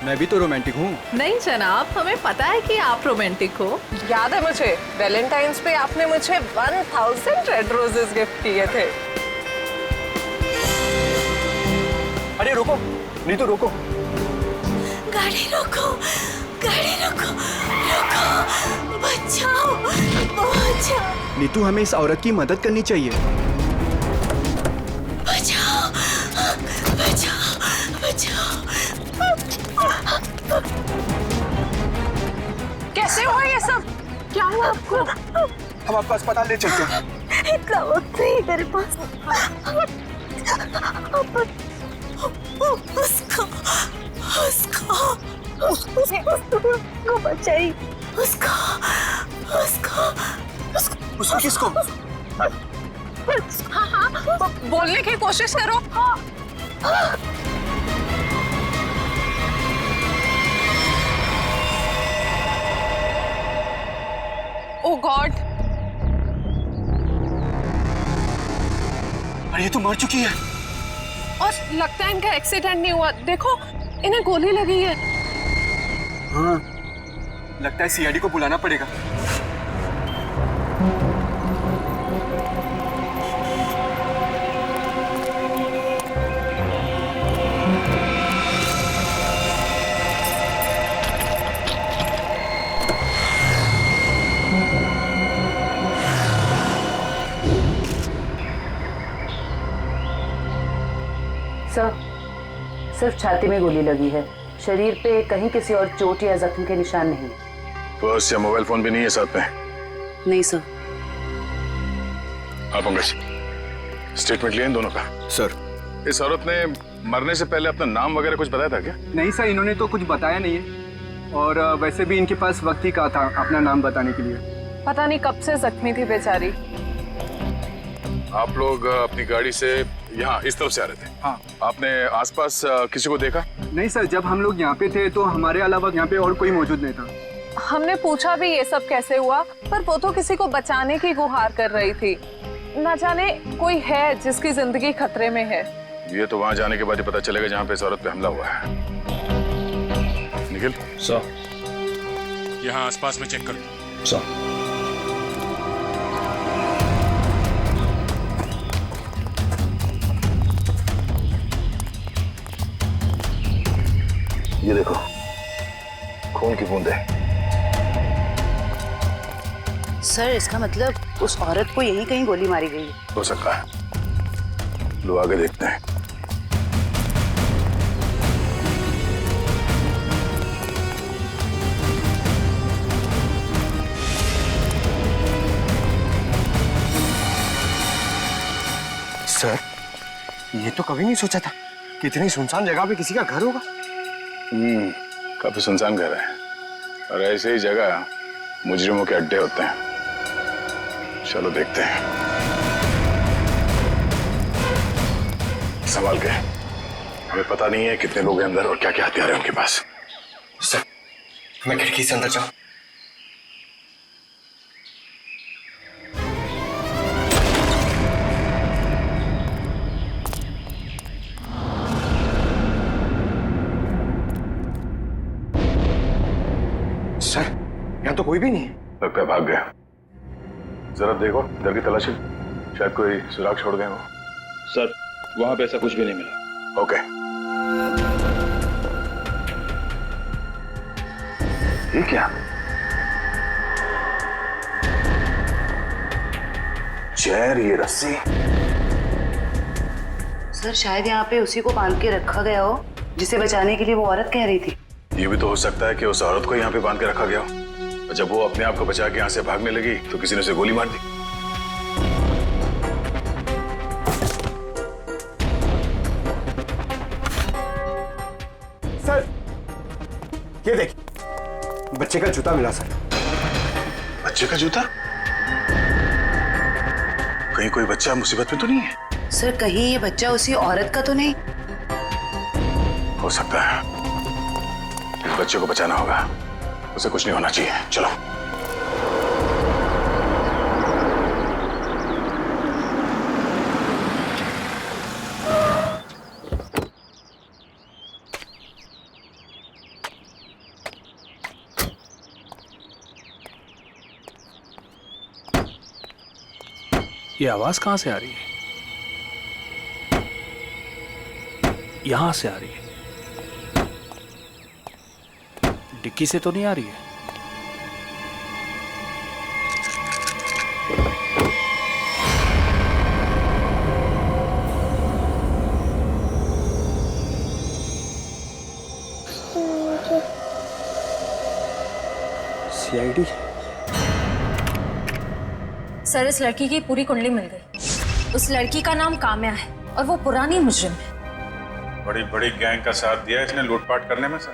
मैं भी तो रोमांटिक हूँ। नहीं जनाब, हमें पता है कि आप रोमांटिक हो। याद है मुझे, वैलेंटाइंस पे आपने मुझे 1000 रेड रोजेस गिफ्ट किए थे। अरे रोको, नीतू रोको। गाड़ी रोको, गाड़ी रोको, रोको, बचाओ, बचाओ। नीतू, हमें इस औरत की मदद करनी चाहिए। बचाओ, बचाओ, बचाओ। कैसे हुआ ये सब? क्या हुआ आपको? हम आपको अस्पताल ले चलते हैं। इतना वक्त नहीं मेरे पास। उसको बचाई। उसको किसको? हाँ, बोलने की कोशिश करो। ओह गॉड, अरे ये तो मर चुकी है। और लगता है इनका एक्सीडेंट नहीं हुआ। देखो, इन्हें गोली लगी है। हाँ, लगता है सीआईडी को बुलाना पड़ेगा। सर, सिर्फ छाती में गोली लगी है, शरीर पे कहीं किसी और चोट या जख्म के निशान नहीं। पर्स या मोबाइल फोन भी नहीं है साथ में? नहीं सर। आप पंकज, स्टेटमेंट लिए इन दोनों का? सर, इस औरत ने मरने से पहले अपना नाम वगैरह कुछ बताया था क्या? नहीं सर, इन्होंने तो कुछ बताया नहीं है। और वैसे भी इनके पास वक्त ही कहा था अपना नाम बताने के लिए। पता नहीं कब से जख्मी थी बेचारी। आप लोग अपनी गाड़ी से यहाँ इस तरफ से आ रहे थे? हाँ। आपने आसपास किसी को देखा? नहीं सर, जब हम लोग यहाँ पे थे तो हमारे अलावा यहाँ पे और कोई मौजूद नहीं था। हमने पूछा भी ये सब कैसे हुआ, पर वो तो किसी को बचाने की गुहार कर रही थी। न जाने कोई है जिसकी जिंदगी खतरे में है। ये तो वहाँ जाने के बाद ही पता चलेगा जहाँ पे इस औरत पे हमला हुआ है। निखिल सर, यहाँ आसपास में चेक कर। सर, ये देखो, खून की बूंदें। सर, इसका मतलब उस औरत को यहीं कहीं गोली मारी गई है। हो सकता है, लो आगे देखते हैं। सर, ये तो कभी नहीं सोचा था कि इतनी सुनसान जगह पे किसी का घर होगा। काफी सुनसान घर है, और ऐसे ही जगह मुजरिमों के अड्डे होते हैं। चलो देखते हैं। संभाल के, हमें पता नहीं है कितने लोग हैं अंदर और क्या क्या हथियार है उनके पास। सर, मैं खिड़की से अंदर जाऊं? सर, यहाँ तो कोई भी नहीं है। लगता है भाग गया। जरा देखो, इधर की तलाशी, शायद कोई सुराग छोड़ गए हो। सर, वहां पे ऐसा कुछ भी नहीं मिला। ओके। ये क्या? चेयर, ये रस्सी। सर, शायद यहाँ पे उसी को बांध के रखा गया हो जिसे बचाने के लिए वो औरत कह रही थी। ये भी तो हो सकता है कि उस औरत को यहाँ पे बांध के रखा गया हो, और जब वो अपने आप को बचा के यहाँ से भागने लगी तो किसी ने उसे गोली मार दी। ये देख, बच्चे का जूता मिला सर। बच्चे का जूता? कहीं कोई बच्चा मुसीबत में तो नहीं है? सर कहीं ये बच्चा उसी औरत का तो नहीं? हो सकता है। इस बच्चे को बचाना होगा, उसे कुछ नहीं होना चाहिए। चलो। ये आवाज कहां से आ रही है? यहां से आ रही है। डिक्की से तो नहीं आ रही है? सीआईडी? सर इस लड़की की पूरी कुंडली मिल गई। उस लड़की का नाम काम्या है और वो पुरानी मुजरिम है। बड़ी बड़ी गैंग का साथ दिया इसने लूटपाट करने में सर।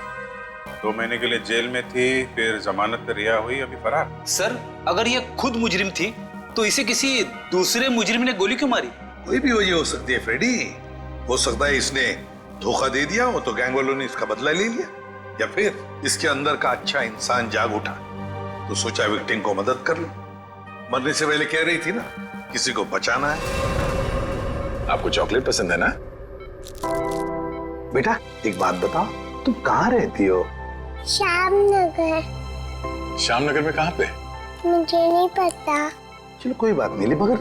2 महीने के लिए जेल में थी, फिर जमानत पे रिहा हुई, अभी फरार। सर अगर ये खुद मुजरिम थी तो इसे किसी दूसरे मुजरिम ने गोली क्यों मारी? कोई भी वजह हो सकती है फ्रेडी। हो सकता है इसने धोखा दे दिया हो तो गैंग वालों ने इसका बदला ले लिया, या फिर इसके अंदर का अच्छा इंसान जाग उठा तो सोचा विक्टिम को मदद कर ले। मरने से पहले कह रही थी ना, किसी को बचाना है। आपको चॉकलेट पसंद है ना? बेटा एक बात बताओ, तुम कहाँ रहती हो? श्यामनगर। श्यामनगर में कहाँ पे? मुझे नहीं पता। चलो कोई बात नहीं, मगर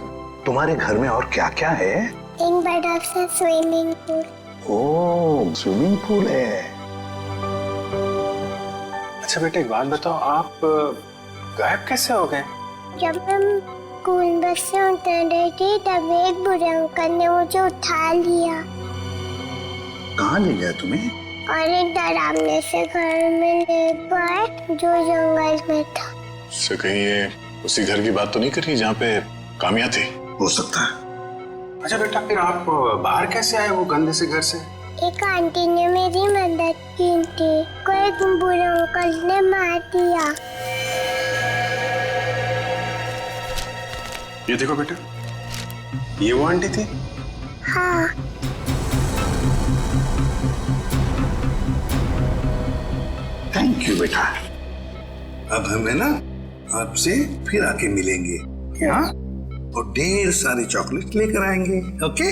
तुम्हारे घर में और क्या क्या है? एक बड़ा सा स्विमिंग पूल। ओह स्विमिंग पूल है। अच्छा बेटा एक बात बताओ, आप गायब कैसे हो गए? जब हम स्कूल बस से उतर रहे थे तब एक बुरे अंकल ने मुझे उठा लिया। कहाँ ले गया तुम्हें? और एक डरावने से घर में ले गए जो जंगल में था। इससे कहीं ये उसी घर की बात तो नहीं कर रही जहाँ पे काम्या थी? हो सकता है। अच्छा बेटा फिर आप बाहर कैसे आए वो गंदे से घर से? एक आंटी ने मेरी मदद की थी, को एक बुरे अंकल ने मार दिया। ये देखो बेटा, ये वो आंटी थी? हाँ। थैंक यू बेटा। अब हमें ना आपसे फिर आके मिलेंगे यहाँ, और ढेर सारी चॉकलेट लेकर आएंगे। Okay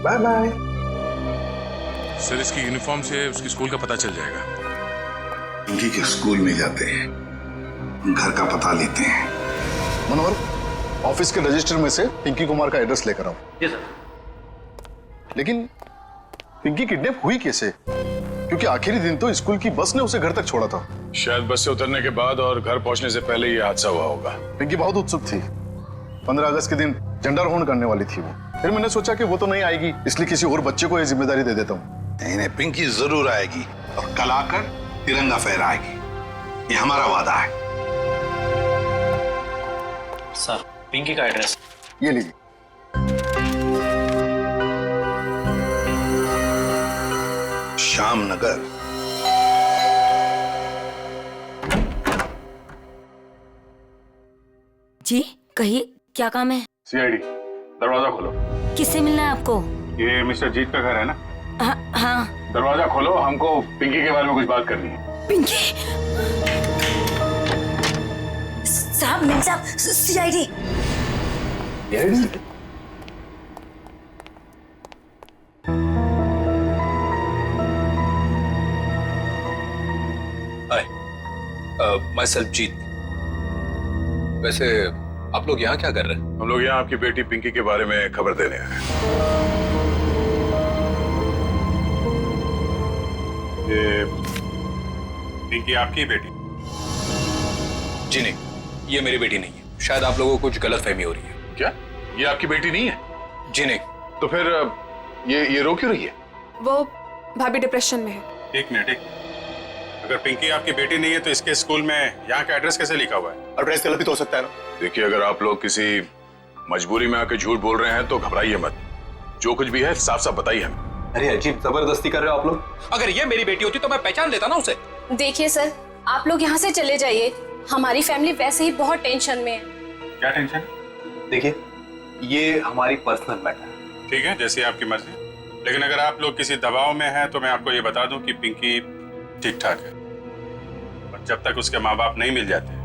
bye bye. सर इसकी यूनिफॉर्म से उसकी स्कूल का पता चल जाएगा। पिंकी के स्कूल में जाते हैं, घर का पता लेते हैं। मनोहर, ऑफिस के रजिस्टर में से पिंकी कुमार का एड्रेस लेकर आओ। जी सर। लेकिन पिंकी किडनैप हुई कैसे? क्योंकि आखिरी दिन तो स्कूल की बस ने उसे घर तक छोड़ा था। शायद बस से उतरने के बाद और घर पहुंचने से पहले ये हादसा हुआ होगा। पिंकी बहुत उत्सुक थी। 15 अगस्त के दिन झंडारोहण करने वाली थी वो। फिर मैंने सोचा कि वो तो नहीं आएगी, इसलिए किसी और बच्चे को ये जिम्मेदारी दे देता हूँ। नहीं, पिंकी जरूर आएगी और कल आकर तिरंगा फहराएगी। ये हमारा वादा है। सर पिंकी का एड्रेस ये लीजिए। श्यामनगर। जी कहिए, क्या काम है? सीआईडी, दरवाजा खोलो। किससे मिलना है आपको? ये मिस्टर जीत का घर है ना? हाँ। दरवाजा खोलो, हमको पिंकी के बारे में कुछ बात करनी है। पिंकी? साहब, मिल साहब, सीआईडी। माई सेल्फ जीत। वैसे आप लोग यहाँ क्या कर रहे हैं? हम लोग यहाँ आपकी बेटी पिंकी के बारे में खबर देने आए हैं। ये पिंकी आपकी बेटी? जी नहीं, ये मेरी बेटी नहीं है। शायद आप लोगों को कुछ गलतफहमी हो रही है। क्या ये आपकी बेटी नहीं है? जी नहीं। तो फिर ये रो क्यों रही है? वो भाभी डिप्रेशन में है। एक मिनट, अगर पिंकी आपकी बेटी नहीं है तो इसके स्कूल में यहाँ का एड्रेस कैसे लिखा हुआ है? एड्रेस गलत भी तो हो सकता है ना। देखिए, अगर आप लोग किसी मजबूरी में आके झूठ बोल रहे हैं तो घबराइए मत। जो कुछ भी है साफ साफ बताइए हमें। अरे अजीब जबरदस्ती कर रहे हो आप लोग। अगर ये मेरी बेटी होती तो मैं पहचान लेता ना उसे। देखिए सर, आप लोग यहाँ से चले जाइए। हमारी फैमिली वैसे ही बहुत टेंशन में है। क्या टेंशन? देखिए, ये हमारी पर्सनल मैटर है। ठीक है, जैसी आपकी मर्जी। लेकिन अगर आप लोग किसी दबाव में हैं तो मैं आपको ये बता दूं कि पिंकी ठीक ठाक है, और जब तक उसके माँ बाप नहीं मिल जाते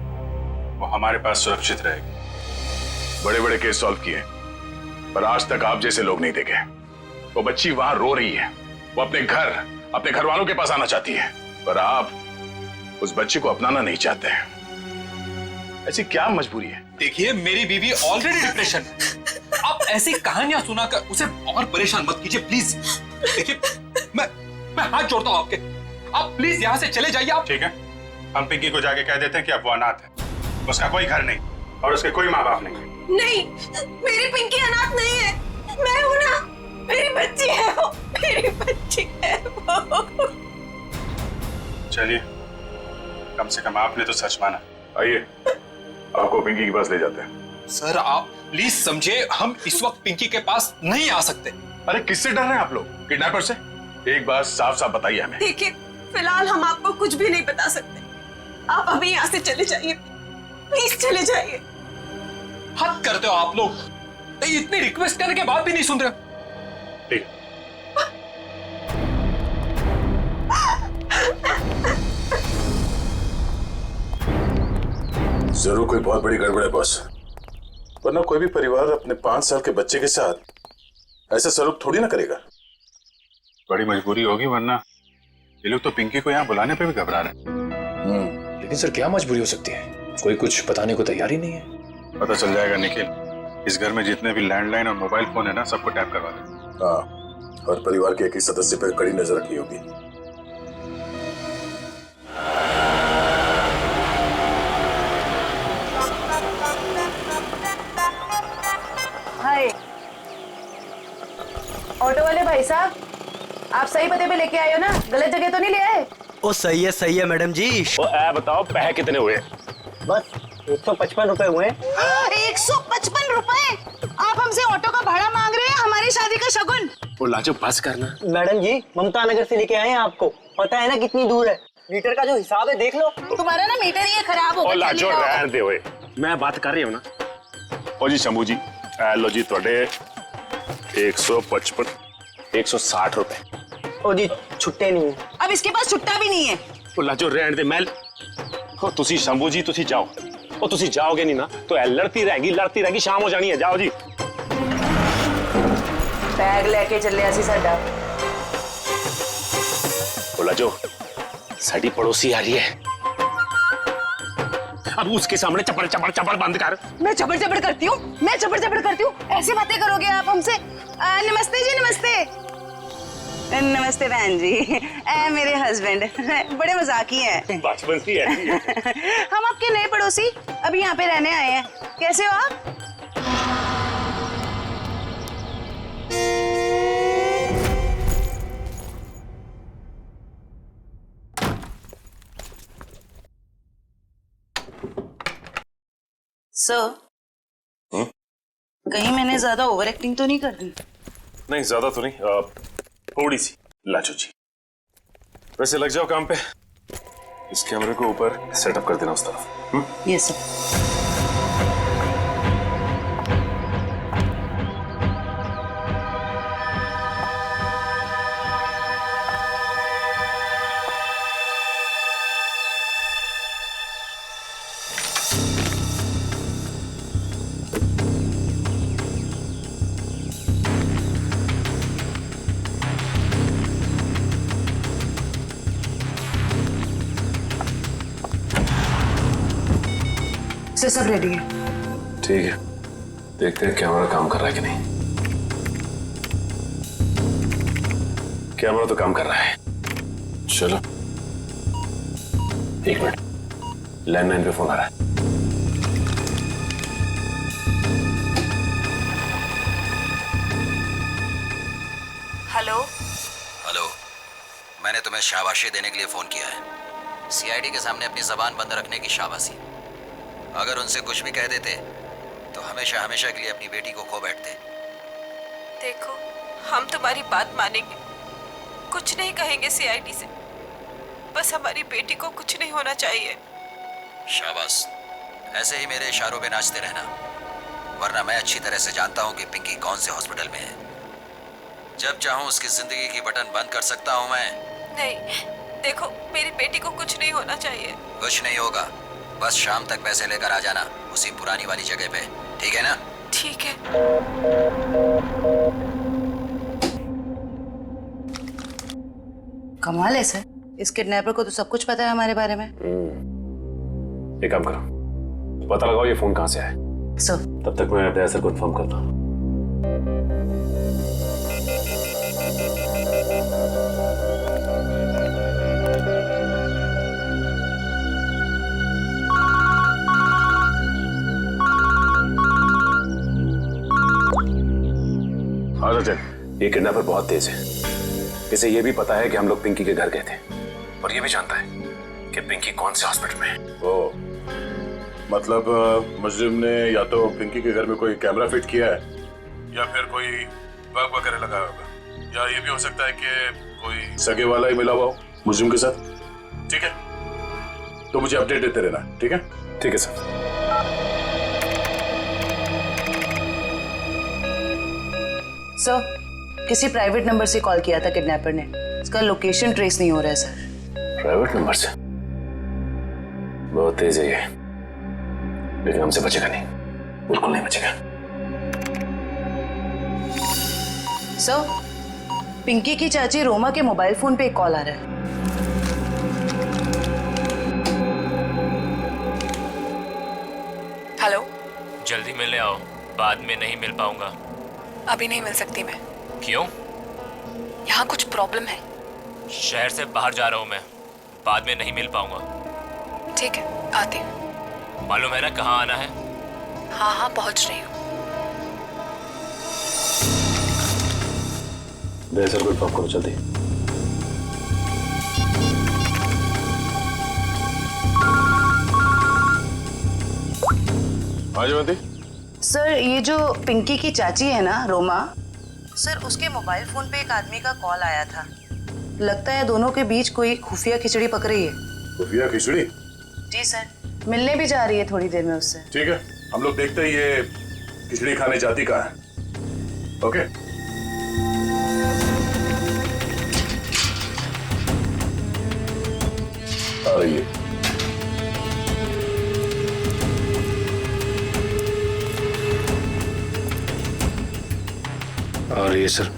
वो हमारे पास सुरक्षित रहेगी। बड़े बड़े केस सॉल्व किए, पर आज तक आप जैसे लोग नहीं देखे। वो बच्ची वहां रो रही है, वो अपने घर वालों के पास आना चाहती है, पर आप उस बच्ची को अपनाना नहीं चाहते हैं। ऐसी क्या मजबूरी है? देखिए, मेरी बीवी ऑलरेडी डिप्रेशन में। आप ऐसी कहानियां सुनाकर उसे और परेशान मत कीजिए प्लीज। देखिए, मैं हाथ जोड़ता हूं आपके, आप प्लीज यहाँ से चले जाइए। आप ठीक है, हम पिंकी को जाके कह देते हैं कि अब वो अनाथ है, उसका कोई घर नहीं और उसके कोई माँ बाप नहीं। नहीं, मेरी पिंकी अनाथ नहीं है, मैं हूं ना। मेरी बच्ची है वो, मेरी बच्ची है वो। चलिए, कम से कम आपने तो सच माना। आइए, आपको पिंकी के पास ले जाते हैं। सर, आप प्लीज समझे, हम इस वक्त पिंकी के पास नहीं आ सकते। अरे किससे डर रहे हैं आप लोग? किडनैपर से? एक बात साफ साफ बताइए हमें। देखिए, फिलहाल हम आपको कुछ भी नहीं बता सकते। आप अभी यहाँ से चले जाइए, प्लीज चले जाइए। हद करते हो आप लोग, इतनी रिक्वेस्ट करने के बाद भी नहीं सुन रहे। ठीक। जरूर कोई बहुत बड़ी गड़बड़ है बॉस, वरना कोई भी परिवार अपने 5 साल के बच्चे के साथ ऐसा सलूक थोड़ी ना करेगा। बड़ी मजबूरी होगी, वरना ये लोग तो पिंकी को यहाँ बुलाने पे भी घबरा रहे हैं। लेकिन सर, क्या मजबूरी हो सकती है? कोई कुछ बताने को तैयार ही नहीं है। पता चल जाएगा निखिल। इस घर में जितने भी लैंडलाइन और मोबाइल फोन है ना, सबको टैप करवा दे। हाँ, और परिवार के एक ही सदस्य पर कड़ी नजर रखनी होगी। हाय, ऑटो वाले भाई साहब, आप सही पते पे लेके आए हो ना? गलत जगह तो नहीं ले आए? ओ सही है मैडम जी। ओ बताओ, पैसे कितने हुए? बस 155 रुपए हुए। 155 रुपए? आप हमसे ऑटो का भाड़ा मांग रहे हैं, हमारी शादी का शगुन? ओ लाजो, बस करना। मैडम जी, ममता नगर से लेके आए हैं आपको। पता है ना कितनी दूर है? मीटर का जो हिसाब है देख लो। तुम्हारा ना मीटर ही खराब हो गया। ओ लाजो, रहने दे ओए, मैं बात कर रही हूँ ना। ओ जी शंभू जी, लो जी थोड़े 155 160 रुपए। ओ जी, छुट्टे नहीं है। अब इसके पास छुट्टा भी नहीं है। ओ लाजो, रहने दे। मैं तुसी शंभू जी, तुसी जाओ। ओ तुसी जाओगे नहीं ना तो लड़ती रहेगी, शाम हो जानी है। जाओ जी। बैग लेके चले ऐसी साडा। ओ लाजो, साडी पड़ोसी आ रही है, अब उसके सामने चपड़ चपड़ चपड़ बंद कर। मैं चपड़ चपड़ करती हूँ, मैं चपड़ चपड़ करती हूँ? ऐसी बातें करोगे आप हमसे? नमस्ते जी, नमस्ते। नमस्ते बहन जी, मेरे हस्बैंड बड़े मजाकी हैं। बचपन से ऐसी है। हम आपके नए पड़ोसी अभी यहाँ पे रहने आए हैं। कैसे हो आप? सर, कहीं मैंने ज्यादा ओवर एक्टिंग तो नहीं कर दी? नहीं, ज्यादा तो नहीं, थोड़ी सी। लाजो जी, वैसे लग जाओ काम पे। इस कैमरे को ऊपर सेटअप कर देना उस तरफ। Yes sir. सब रेडी है। ठीक है, देखते हैं कैमरा काम कर रहा है कि नहीं। कैमरा तो काम कर रहा है। चलो 1 मिनट, लैंडलाइन पे फोन आ रहा है। हेलो। मैंने तुम्हें शाबाशी देने के लिए फोन किया है। सीआईडी के सामने अपनी जबान बंद रखने की शाबाशी। अगर उनसे कुछ भी कह देते तो हमेशा हमेशा के लिए अपनी बेटी को खो बैठते। देखो, हम तुम्हारी बात मानेंगे, कुछ नहीं कहेंगे सीआईडी से। बस हमारी बेटी को कुछ नहीं होना चाहिए। शाबाश, ऐसे ही मेरे इशारों पे नाचते रहना, वरना मैं अच्छी तरह से जानता हूँ कि पिंकी कौन से हॉस्पिटल में है। जब चाहूँ उसकी जिंदगी की बटन बंद कर सकता हूँ मैं। नहीं, देखो मेरी बेटी को कुछ नहीं होना चाहिए। कुछ नहीं होगा, बस शाम तक पैसे लेकर आ जाना उसी पुरानी वाली जगह पे, ठीक है ना? ठीक है। कमाल है सर, इस किडनैपर को तो सब कुछ पता है हमारे बारे में। एक काम करो, पता लगाओ ये फोन कहाँ से आया। सर तब तक मैं दया सर को इन्फॉर्म करता हूँ। हाँ सचिन, ये किडनैपर बहुत तेज है। इसे ये भी पता है कि हम लोग पिंकी के घर गए थे, और ये भी जानता है कि पिंकी कौन से हॉस्पिटल में है। ओ, मतलब मुजरिम ने या तो पिंकी के घर में कोई कैमरा फिट किया है या फिर कोई बग वगैरह लगाया होगा, या ये भी हो सकता है कि कोई सगे वाला ही मिला हुआ हो मुजरिम के साथ। ठीक है, तो मुझे अपडेट देते रहना। ठीक है? ठीक है सर। सर, किसी प्राइवेट नंबर से कॉल किया था किडनैपर ने, इसका लोकेशन ट्रेस नहीं हो रहा है सर। प्राइवेट नंबर से? बहुत तेज है ये, लेकिन हमसे बचेगा नहीं, बिल्कुल नहीं बचेगा। सर, पिंकी की चाची रोमा के मोबाइल फोन पे एक कॉल आ रहा है। हेलो, जल्दी मिलने आओ, बाद में नहीं मिल पाऊंगा। अभी नहीं मिल सकती मैं। क्यों? यहाँ कुछ प्रॉब्लम है। शहर से बाहर जा रहा हूँ मैं, बाद में नहीं मिल पाऊंगा। ठीक है, आती हूँ। मालूम है ना कहाँ आना है? हाँ हाँ, पहुँच रही हूँ। दया सर को इन्फॉर्म करो जल्दी। हाँ जयवंती। सर, ये जो पिंकी की चाची है ना रोमा, सर उसके मोबाइल फोन पे एक आदमी का कॉल आया था। लगता है दोनों के बीच कोई खुफिया खिचड़ी पक रही है। खुफिया खिचड़ी? जी सर, मिलने भी जा रही है थोड़ी देर में उससे। ठीक है, हम लोग देखते ही ये खिचड़ी खाने जाती कहाँ है। ओके? आ रही है। आ रही है सर।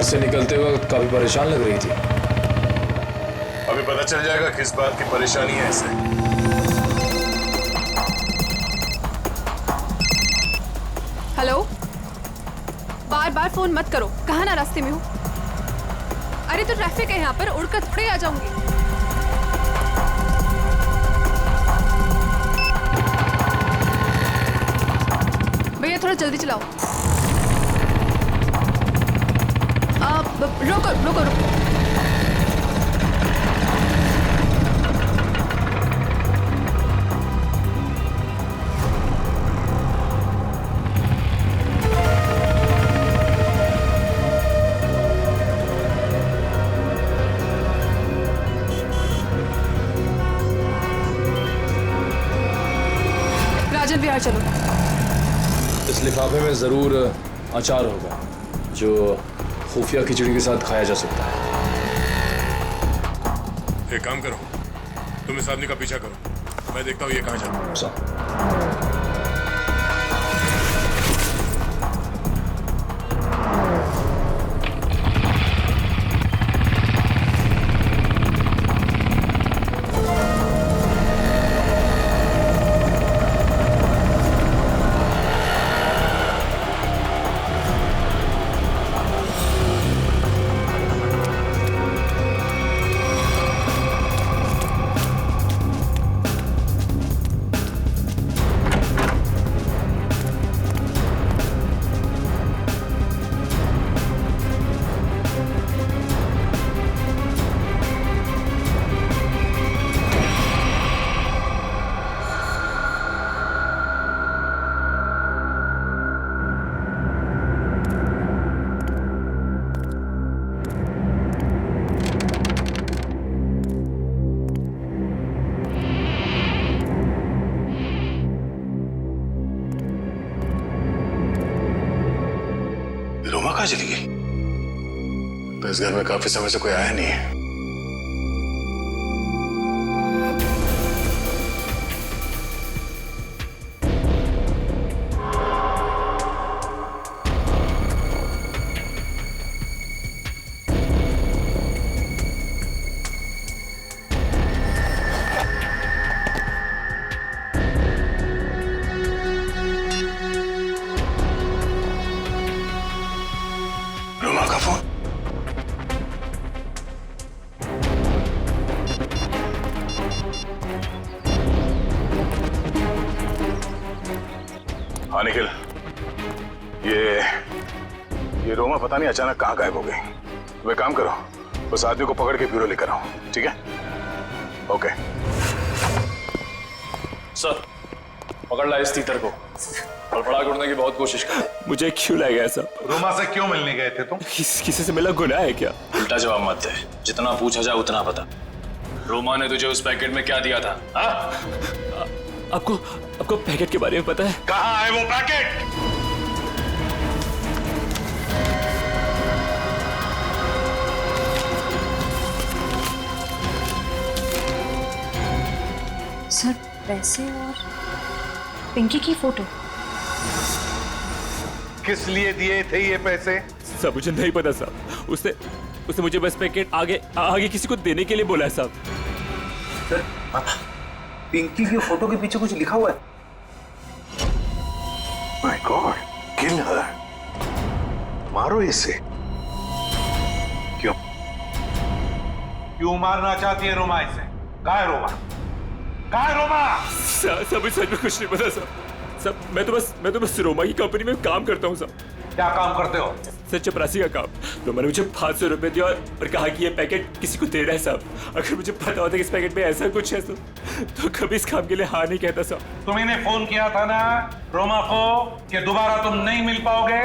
से निकलते वक्त काफी परेशान लग रही थी। अभी पता चल जाएगा किस बात की परेशानी है इसे। हेलो, बार बार फोन मत करो। कहाँ ना रास्ते में हूँ। अरे तो ट्रैफिक है यहाँ पर, उड़कर थोड़े आ जाऊंगी। भैया थोड़ा जल्दी चलाओ। रोको रोको रोको। राजन विहार चलो। इस लिफाफे में जरूर अचार होगा जो खुफिया खिचड़ी के साथ खाया जा सकता है। एक काम करो, तुम इस आदमी का पीछा करो, मैं देखता हूँ ये कहाँ जाता है। कहाँ चली गई? तो इस घर में काफी समय से कोई आया नहीं है। रोमा का फोन। हाँ निखिल, ये रोमा पता नहीं अचानक कहाँ गायब हो गई। तुम एक काम करो, उस आदमी को पकड़ के ब्यूरो लेकर आओ, ठीक है? ओके सर, पकड़ ला इस तीतर को। फड़फड़ा उड़ने की बहुत कोशिश कर। मुझे क्यों लाया गया सब? रोमा से क्यों मिलने गए थे तुम? किसी से मिला गुनाह है क्या? उल्टा जवाब मत दे, जितना पूछा जाए उतना बता। रोमा ने तुझे उस पैकेट में क्या दिया था? आपको पैकेट के बारे में पता है? कहाँ है वो पैकेट? सर पैसे और पिंकी की फोटो। किस लिए दिए थे ये पैसे? सब मुझे नहीं पता साहब। उसने मुझे बस पैकेट आगे किसी को देने के लिए बोला है साहब। सर, पिंकी की फोटो के पीछे कुछ लिखा हुआ है। माय गॉड, किल हर। मारो इसे। क्यों मारना चाहती है रोमा इसे? कहाँ है रोमा? कहाँ है रोमा? सब सच में कुछ नहीं पता सब। मैं तो बस रोमा की कंपनी में काम करता हूँ साहब। क्या काम करते हो? सर, चपरासी का काम। तो मैंने मुझे 500 रुपए दिया और कहा कि ये पैकेट किसी को दे रहा है साहब। अगर मुझे पता होता कि इस पैकेट में ऐसा कुछ है तो कभी इस काम के लिए हाँ नहीं कहता साहब। तुम्हें फोन किया था ना रोमा को कि दोबारा तुम नहीं मिल पाओगे?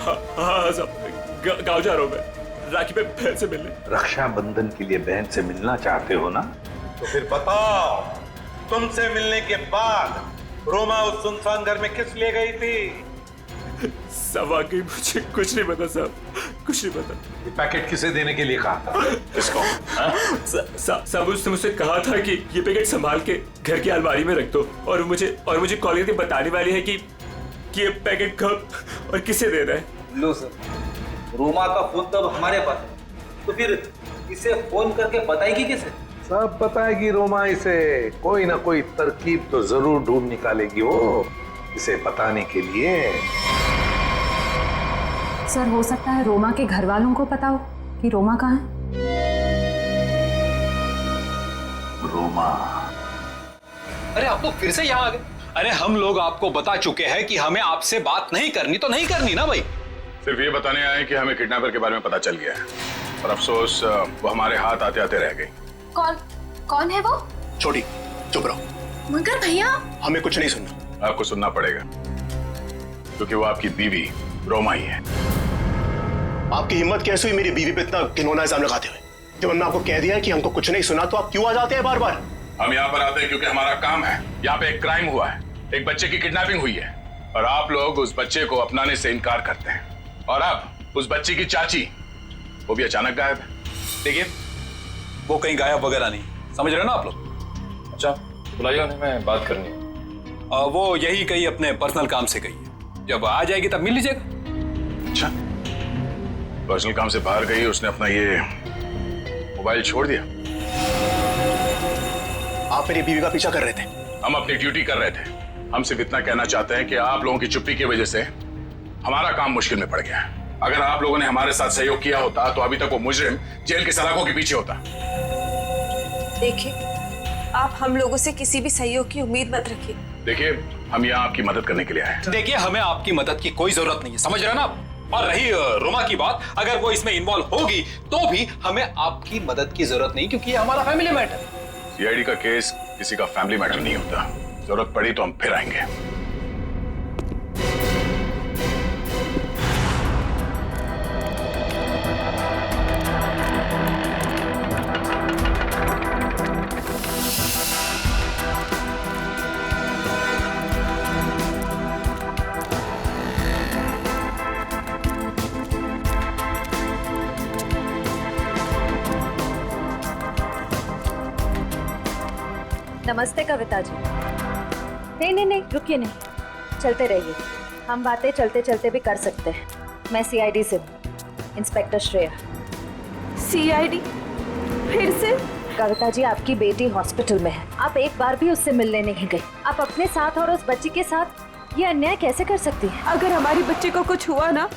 हाँ साहब, गाँव जा रहा हूँ मैं राखी पे बहन से मिलने। रक्षाबंधन के लिए बहन से मिलना चाहते हो ना? तो फिर बताओ, तुमसे मिलने के बाद रोमा उस सुनसान घर में किस लिए गई थी? सब वाकई मुझे कुछ नहीं पता साहब, कुछ नहीं पता। ये पैकेट किसे देने के लिए कहा? किसको? साहब उसने मुझसे कहा था कि ये पैकेट संभाल के घर की अलमारी में रख दो और मुझे कॉल करके बताने वाली है कि ये पैकेट कब और किसे दे रहा है। लो सर, रोमा का फोन तब हमारे पास है, तो फिर इसे फोन करके बताएगी किसे? सब बताएगी रोमा इसे। कोई ना कोई तरकीब तो जरूर ढूंढ निकालेगी वो इसे बताने के लिए। सर, हो सकता है रोमा के घर वालों को पता हो कि रोमा कहाँ है। रोमा? अरे आप लोग फिर से यहाँ आ गए। अरे हम लोग आपको बता चुके हैं कि हमें आपसे बात नहीं करनी तो नहीं करनी ना भाई। सिर्फ ये बताने आए कि हमें किडनैपर के बारे में पता चल गया है और अफसोस वो हमारे हाथ आते आते रह गई। कौन है वो? छोटी, चुप रहो। मगर भैया, हमें कुछ नहीं सुनना। आपको सुनना पड़ेगा क्योंकि वो आपकी बीवी रोमा ही है। आपकी हिम्मत कैसे हुई मेरी बीवी पे इतना घिनौना इल्जाम लगाते हुए? जब हमने आपको कह दिया कि हमको कुछ नहीं सुना तो आप क्यों आ जाते हैं बार बार? हम यहाँ पर आते हैं क्योंकि हमारा काम है। यहाँ पे एक क्राइम हुआ है, एक बच्चे की किडनैपिंग हुई है और आप लोग उस बच्चे को अपनाने से इनकार करते हैं। और अब उस बच्ची की चाची वो भी अचानक गायब है। देखिए, वो कहीं गायब वगैरह नहीं, समझ रहे हो ना आप लोग? अच्छा, बुलाइए उन्हें, मैं बात करनी है। वो यही कहीं अपने पर्सनल काम से गई है, जब आ जाएगी तब मिल लीजिएगा। अच्छा, पर्सनल काम से बाहर गई, उसने अपना ये मोबाइल छोड़ दिया। आप मेरी बीवी का पीछा कर रहे थे? हम अपनी ड्यूटी कर रहे थे। हम सिर्फ इतना कहना चाहते हैं कि आप लोगों की चुप्पी की वजह से हमारा काम मुश्किल में पड़ गया है। अगर आप लोगों ने हमारे साथ सहयोग किया होता तो अभी तक वो मुजरिम जेल के सलाखों के पीछे होता। देखिए, आप हम लोगों से किसी भी सहयोग की उम्मीद मत रखिए। देखिए, हम यहाँ आपकी मदद करने के लिए आए हैं। देखिए, हमें आपकी मदद की कोई जरूरत नहीं है, समझ रहे हैं ना आप? और रही रोमा की बात, अगर वो इसमें इन्वॉल्व होगी तो भी हमें आपकी मदद की जरूरत नहीं, क्योंकि ये हमारा फैमिली मैटर है। सीआईडी का केस किसी का फैमिली मैटर नहीं होता। जरूरत पड़ी तो हम फिर आएंगे। नमस्ते कविता जी। नहीं, रुकिए नहीं, चलते रहिए। हम बातें चलते चलते भी कर सकते हैं। मैं सीआईडी से हूँ, इंस्पेक्टर श्रेया। सीआईडी? फिर से? कविता जी, आपकी बेटी हॉस्पिटल में है, आप एक बार भी उससे मिलने नहीं गई। आप अपने साथ और उस बच्ची के साथ ये अन्याय कैसे कर सकती हैं? अगर हमारी बच्ची को कुछ हुआ ना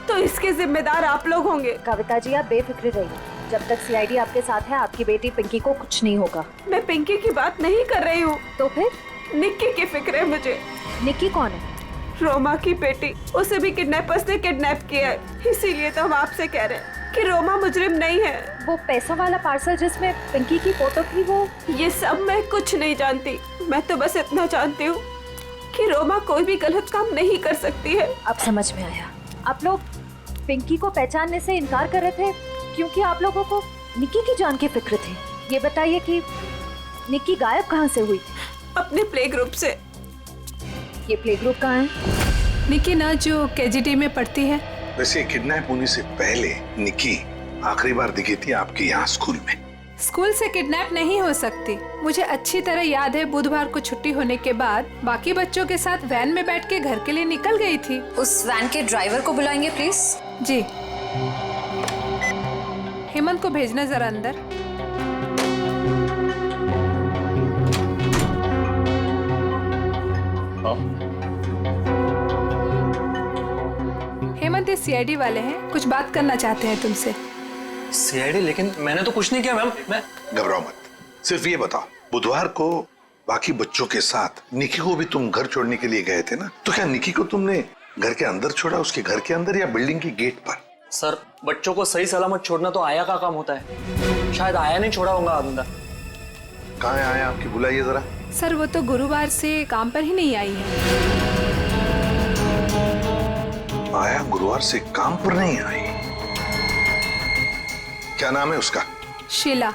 तो इसके जिम्मेदार आप लोग होंगे। कविता जी, आप बेफिक्र रहिए, जब तक सीआईडी आपके साथ है आपकी बेटी पिंकी को कुछ नहीं होगा। मैं पिंकी की बात नहीं कर रही हूँ। तो फिर? निक्की की फिक्र है मुझे। निक्की कौन है? रोमा की बेटी, उसे भी किडनैपर्स ने किडनैप किया है, इसीलिए तो हम आपसे कह रहे हैं कि रोमा मुजरिम नहीं है। वो पैसों वाला पार्सल जिसमें पिंकी की फोटो थी, वो? ये सब मैं कुछ नहीं जानती, मैं तो बस इतना जानती हूँ कि रोमा कोई भी गलत काम नहीं कर सकती है। अब समझ में आया, आप लोग पिंकी को पहचानने से इनकार कर रहे थे क्योंकि आप लोगों को निक्की की जान की फिक्र थी। ये बताइए कि निक्की गायब कहाँ से हुई थी? अपने प्ले ग्रुप से। ये प्ले ग्रुप कहाँ है? निक्की ना जो केजीटी में पढ़ती है। वैसे किडनैप होने से पहले निक्की आखिरी बार दिखी थी आपके यहाँ स्कूल में। स्कूल से किडनैप नहीं हो सकती। मुझे अच्छी तरह याद है, बुधवार को छुट्टी होने के बाद बाकी बच्चों के साथ वैन में बैठ के घर के लिए निकल गई थी। उस वैन के ड्राइवर को बुलाएंगे प्लीज। जी। हेमंत को भेजना जरा अंदर। हेमंत ये सीआईडी वाले हैं, कुछ बात करना चाहते हैं तुमसे। सीआईडी? लेकिन मैंने तो कुछ नहीं किया मैम। मैं घबराओ मत, सिर्फ ये बताओ, बुधवार को बाकी बच्चों के साथ निक्की को भी तुम घर छोड़ने के लिए गए थे ना? तो क्या निक्की को तुमने घर के अंदर छोड़ा, उसके घर के अंदर या बिल्डिंग की गेट पर? सर, बच्चों को सही सलामत छोड़ना तो आया का काम होता है, शायद आया नहीं छोड़ा होगा अंदर। कहाँ है आया आपकी? बुलाइए जरा। सर वो तो गुरुवार से काम पर ही नहीं आई है। आया गुरुवार से काम पर नहीं आई? क्या नाम है उसका? शीला।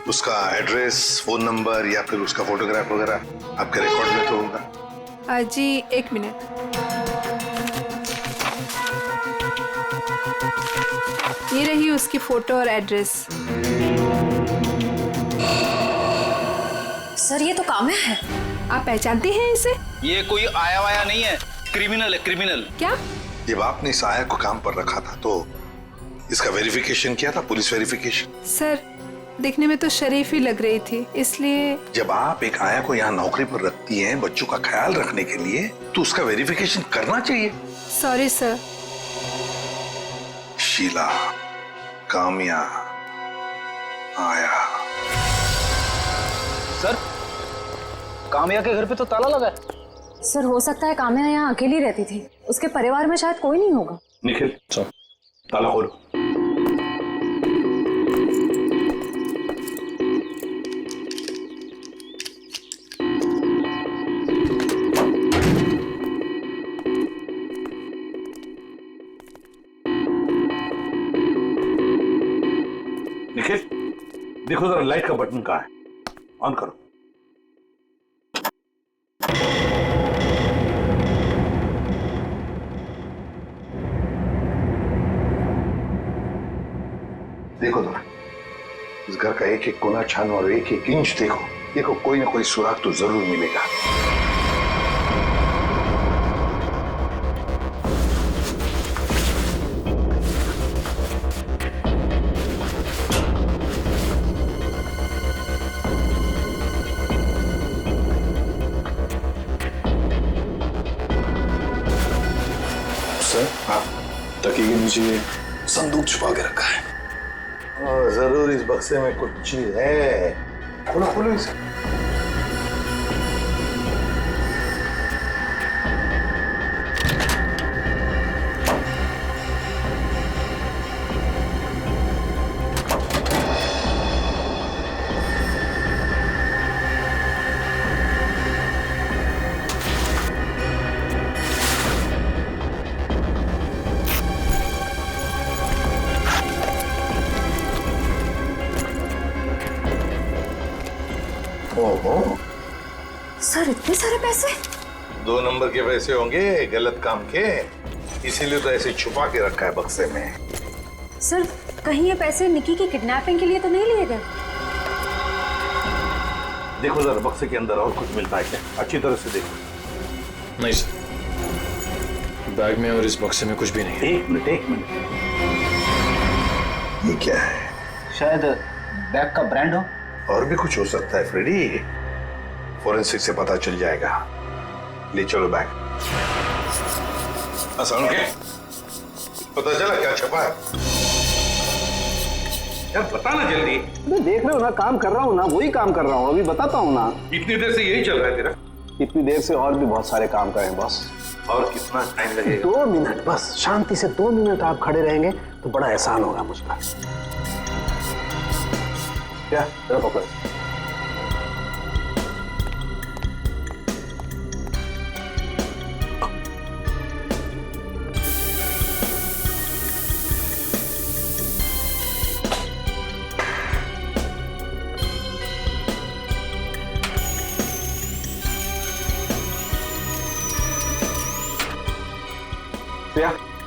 उसका एड्रेस, फोन नंबर या फिर उसका फोटोग्राफ वगैरह आपके रिकॉर्ड में तो होगा? जी एक मिनट। ये रही उसकी फोटो और एड्रेस। सर ये तो काम्या है। आप पहचानते हैं इसे? ये कोई आया वाया नहीं है, क्रिमिनल है, क्रिमिनल। क्या? जब आपने इस आया को काम पर रखा था तो इसका वेरिफिकेशन किया था, पुलिस वेरिफिकेशन? सर दिखने में तो शरीफ ही लग रही थी, इसलिए। जब आप एक आया को यहाँ नौकरी पर रखती हैं बच्चों का ख्याल रखने के लिए, तो उसका वेरिफिकेशन करना चाहिए। Sorry sir. शीला, काम्या, आया। सर, काम्या के घर पे तो ताला लगा है। सर हो सकता है काम्या यहाँ अकेली रहती थी, उसके परिवार में शायद कोई नहीं होगा। निखिल, ताला खोलो। निखिल, देखो जरा लाइट का बटन कहाँ है, ऑन करो। देखो जरा, इस घर का एक एक कोना छानो और एक एक इंच देखो, देखो कोई ना कोई सुराग तो जरूर मिलेगा। सर, हाँ, तकिए के नीचे संदूक छुपा के रखा है। जरूर इस बक्से में कुछ चीज है, खोलो खोलो इसे। ओहो, सर इतने सारे पैसे? 2 नंबर के पैसे होंगे गलत काम के, इसीलिए तो ऐसे छुपा के रखा है बक्से में। सर कहीं ये पैसे निक्की की किडनैपिंग के लिए तो नहीं लिए गए? देखो जरा बक्से के अंदर और कुछ मिलता है क्या, अच्छी तरह से देखो। नहीं सर, बैग में और इस बक्से में कुछ भी नहीं है। एक मिनट। ये क्या है? शायद बैग का ब्रांड हो। और भी कुछ हो सकता है फ्रेडी, फोरेंसिक से पता चल जाएगा। ले चलो बैग। असल के पता चला क्या छपा है? यार बता ना जल्दी। देख रहे हो ना, काम कर रहा हूँ ना, वही काम कर रहा हूँ, अभी बताता हूँ ना। इतनी देर से यही चल रहा है तेरा? इतनी देर से और भी बहुत सारे काम करें बॉस। और कितना टाइम लगेगा? 2 मिनट बस, शांति से 2 मिनट आप खड़े रहेंगे तो बड़ा एहसान होगा मुझ पर। क्या पकड़?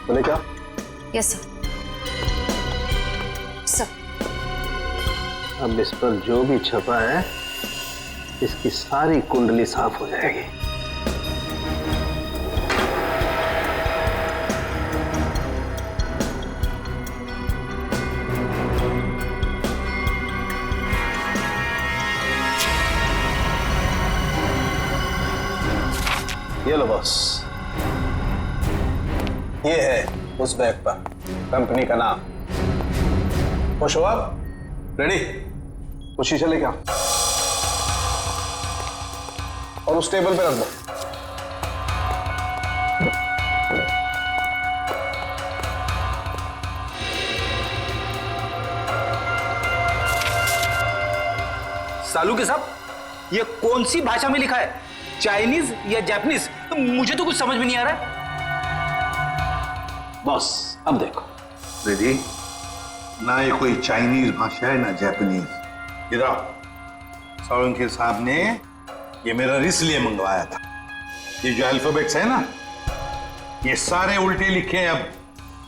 बोले क्या? Yes sir. सर अब इस पर जो भी छपा है इसकी सारी कुंडली साफ हो जाएगी। ये लो बॉस, ये है उस बैग पर कंपनी का नाम। खुश हो आप? रेडी? वो शीशा लेके आओ और उस टेबल पे रख दो। सालू के साहब, ये कौन सी भाषा में लिखा है, चाइनीज या जापानीज? तो मुझे तो कुछ समझ में नहीं आ रहा है। बॉस अब देखो। रेडी? ना ये कोई चाइनीज भाषा है ना जापानीज। इधर सालुंके साहब ने ये मेरा इसलिए मंगवाया था। ये जो अल्फाबेट्स है ना, ये सारे उल्टे लिखे हैं। अब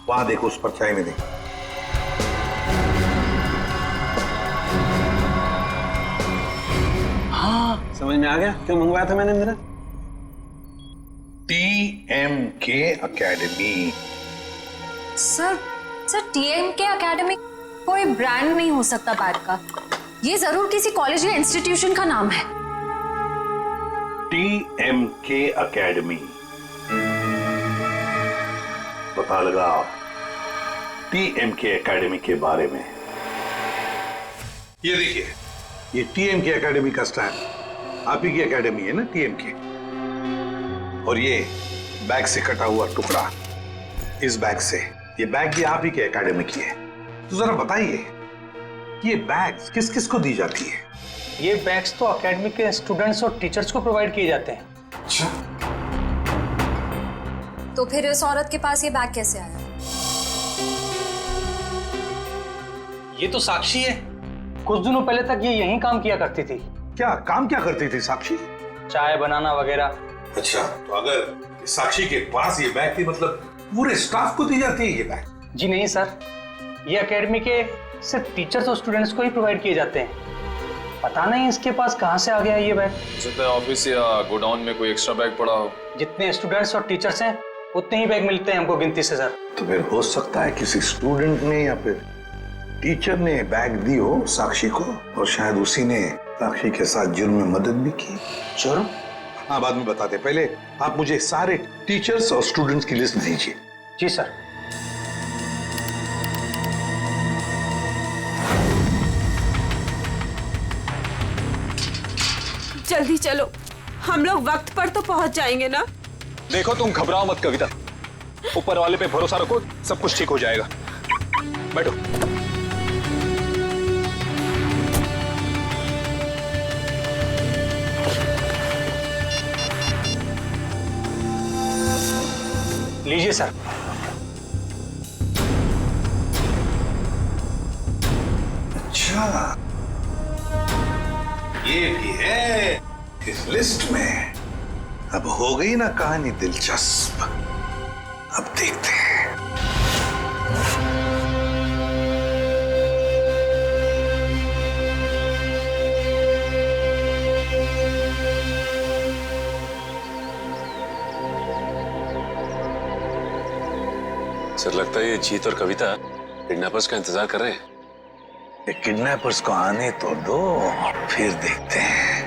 वहां देखो, उस परछाई में देखो। हाँ समझ में आ गया क्यों मंगवाया था मैंने मेरा। TMK academy. Sir TMK academy कोई ब्रांड नहीं हो सकता बैग का, ये जरूर किसी कॉलेज या इंस्टीट्यूशन का नाम है। TMK अकेडमी, पता लगाओ TMK अकेडमी के बारे में। ये देखिए, ये TMK अकेडमी का स्टैंड, आप ही की अकेडमी है ना TMK। और ये बैग से कटा हुआ टुकड़ा, इस बैग से, ये बैग भी आप ही के एकेडमी की है। तो जरा बताइए, ये बैग्स किस किस को दी जाती है? ये बैग्स तो एकेडमी के स्टूडेंट्स और टीचर्स को प्रोवाइड किए जाते हैं। अच्छा, तो फिर इस औरत के पास ये बैग कैसे आया? ये तो साक्षी है, कुछ दिनों पहले तक ये यहीं काम किया करती थी। क्या काम क्या करती थी साक्षी? चाय बनाना वगैरह। अच्छा, तो अगर साक्षी के पास ये बैग थी, मतलब पूरे स्टाफ को दी जाती है ये बैग? जी नहीं सर, ये एकेडमी के सिर्फ टीचर्स और स्टूडेंट्स को ही प्रोवाइड किए जाते हैं। पता नहीं इसके पास कहाँ से आ गया ये बैग। हो सकता है ऑफिस या गोडाउन में कोई एक्स्ट्रा बैग पड़ा हो। जितने स्टूडेंट्स और टीचर्स हैं उतने ही बैग मिलते हैं हमको गिनती से सर। तो फिर हो सकता है किसी स्टूडेंट ने या फिर टीचर ने बैग दी हो साक्षी को, और शायद उसी ने साक्षी के साथ जुर्म में मदद भी की। जुर्म? हाँ, बाद में बताते, पहले आप मुझे सारे टीचर्स और स्टूडेंट्स की लिस्ट दीजिए। जी सर। जल्दी चलो, हम लोग वक्त पर तो पहुंच जाएंगे ना। देखो तुम घबराओ मत कविता, ऊपर वाले पे भरोसा रखो, सब कुछ ठीक हो जाएगा। बैठो। लीजिए सर। अच्छा, ये भी है इस लिस्ट में। अब हो गई ना कहानी दिलचस्प। अब देखते हैं। सर लगता है ये जीत और कविता किडनैपर्स का इंतजार कर रहे हैं। किडनैपर्स को आने तो दो, फिर देखते हैं।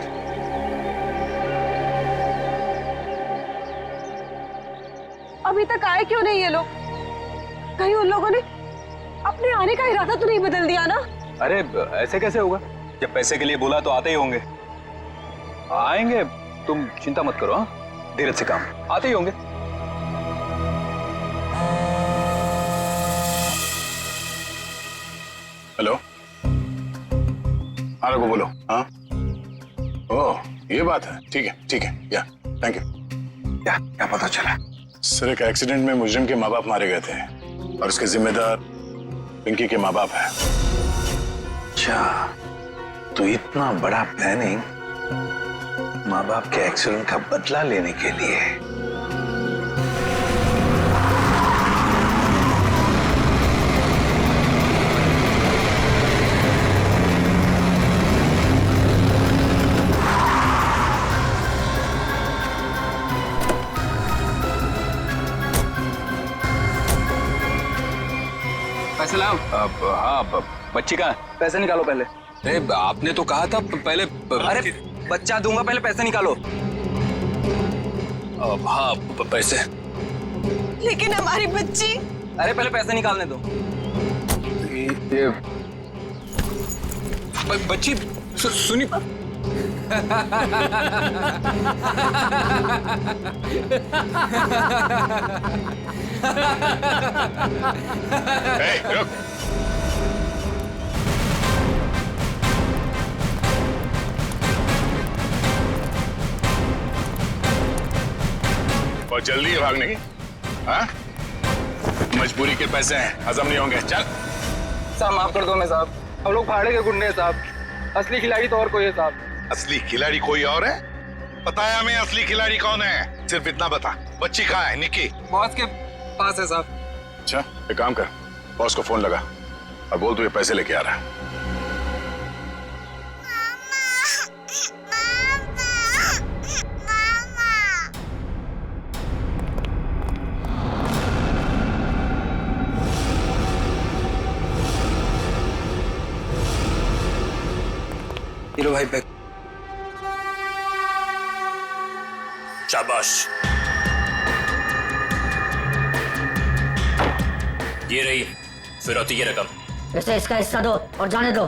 अभी तक आए क्यों नहीं ये लोग? कहीं उन लोगों ने अपने आने का इरादा तो नहीं बदल दिया ना? अरे ऐसे कैसे होगा? जब पैसे के लिए बोला तो आते ही होंगे। आएंगे, तुम चिंता मत करो। हाँ, धीरज से काम, आते ही होंगे। हेलो, हाँ रघु बोलो। हाँ, ओह ये बात है, ठीक है, या थैंक यू। क्या पता चला? सर एक एक्सीडेंट में मुजरिम के माँ बाप मारे गए थे और उसके जिम्मेदार पिंकी के माँ बाप है। अच्छा, तो इतना बड़ा प्लानिंग माँ बाप के एक्सीडेंट का बदला लेने के लिए। पैसे लाओ। हाँ, बच्ची कहाँ है? पैसे निकालो पहले। अरे आपने तो कहा था पहले। अरे बच्चा दूंगा, पहले पैसे निकालो। हाँ पैसे। लेकिन हमारी बच्ची। अरे पहले पैसे निकालने दो। ये बच्ची सुनी। रुक। बहुत जल्दी है भागने की। हाँ? मजबूरी के पैसे हैं, हजम नहीं होंगे। चल। साहब माफ कर दो मैं साहब, हम लोग भाड़े के गुंडे हैं साहब। असली खिलाड़ी तो और कोई है साहब। असली खिलाड़ी कोई और है? बताया हमें असली खिलाड़ी कौन है? सिर्फ इतना बता, बच्ची कहाँ है? निकी बॉस के पास है साहब। अच्छा, एक काम कर, बॉस को फोन लगा और बोल तू ये पैसे लेके आ रहा है। लो भाई पैक। शाबाश। ये रही फिरौती की रकम। इसे इसका हिस्सा दो और जाने दो।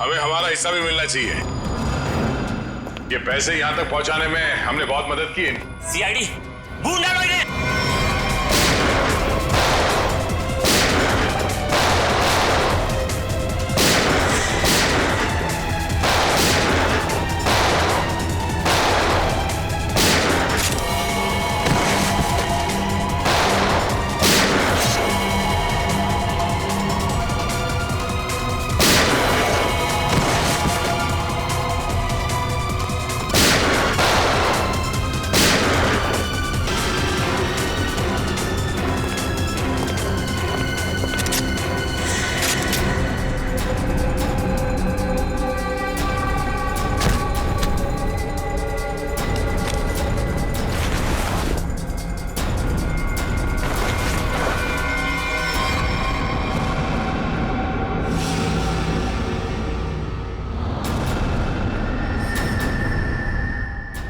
हमें हमारा हिस्सा भी मिलना चाहिए। ये पैसे यहाँ तक पहुँचाने में हमने बहुत मदद की। सीआईडी बूंद डालो इन्हें।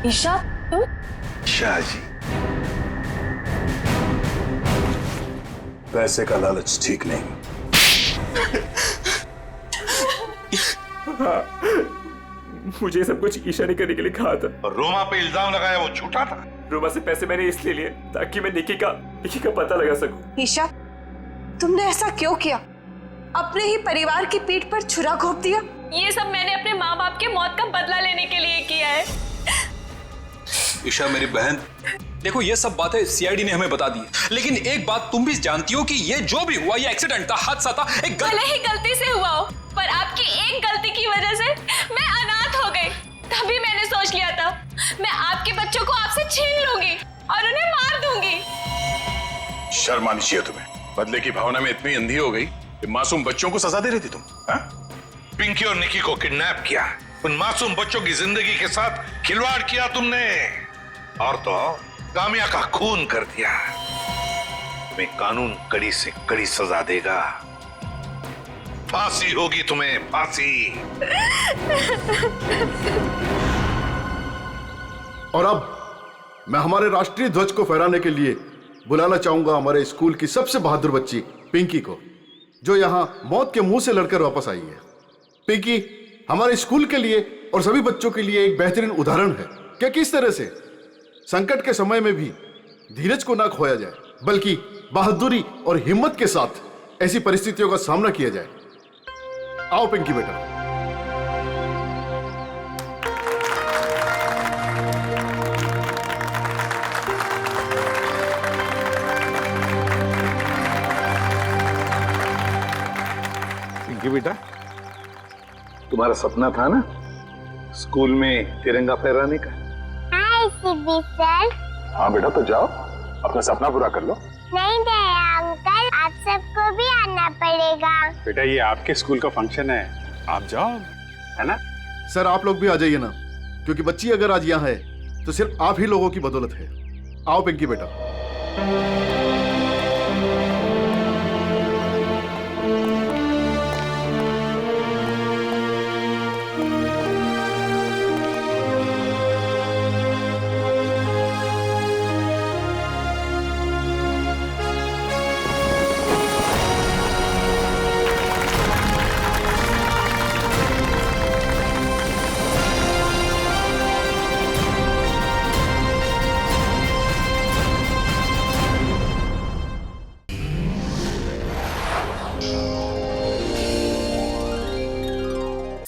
ईशा, तुम? शाह जी, पैसे का लालच ठीक नहीं। हाँ, मुझे सब कुछ ईशा ने करने के लिए कहा था। और रोमा पे इल्जाम लगाया वो झूठा था। रोमा से पैसे मैंने इसलिए लिए ताकि मैं निकी का पता लगा सकूं। ईशा, तुमने ऐसा क्यों किया? अपने ही परिवार की पीठ पर छुरा घोंप दिया। ये सब मैंने अपने माँ बाप के मौत का बदला लेने के लिए किया है। ईशा मेरी बहन, देखो ये सब बातें सीआईडी ने हमें बता दी, लेकिन एक बात तुम भी जानती हो कि ये जो भी हुआ ये एक्सीडेंट था, हादसा था। भले ही गलती से हुआ हो, पर आपकी एक गलती की वजह से मैं अनाथ हो गई। तभी मैंने सोच लिया था मैं आपके बच्चों को आपसे छीन लूंगी और उन्हें मार दूंगी। शर्म आनी चाहिए तुम्हें। बदले की भावना में इतनी अंधी हो गई कि मासूम बच्चों को सजा दे रही थी तुम। पिंकी और निकी को किडनैप किया, उन मासूम बच्चों की जिंदगी के साथ खिलवाड़ किया तुमने, और तो कामिया का खून कर दिया। तुम्हें कानून कड़ी से कड़ी सजा देगा। फांसी होगी तुम्हें, फांसी। और अब मैं हमारे राष्ट्रीय ध्वज को फहराने के लिए बुलाना चाहूंगा हमारे स्कूल की सबसे बहादुर बच्ची पिंकी को, जो यहाँ मौत के मुंह से लड़कर वापस आई है। पिंकी हमारे स्कूल के लिए और सभी बच्चों के लिए एक बेहतरीन उदाहरण है कि किस तरह से संकट के समय में भी धीरज को ना खोया जाए, बल्कि बहादुरी और हिम्मत के साथ ऐसी परिस्थितियों का सामना किया जाए। आओ पिंकी बेटा। पिंकी बेटा, तुम्हारा सपना था ना स्कूल में तिरंगा फहराने का? हाँ सीबी सर। हाँ बेटा, तो जाओ अपना सपना पूरा कर लो। नहीं दया अंकल, आप सबको भी आना पड़ेगा। बेटा ये आपके स्कूल का फंक्शन है, आप जाओ, है ना? सर आप लोग भी आ जाइए ना, क्योंकि बच्ची अगर आज यहाँ है तो सिर्फ आप ही लोगों की बदौलत है। आओ पिंकी बेटा।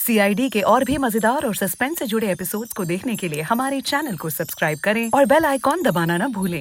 CID के और भी मजेदार और सस्पेंस से जुड़े एपिसोड्स को देखने के लिए हमारे चैनल को सब्सक्राइब करें और बेल आइकॉन दबाना ना भूलें।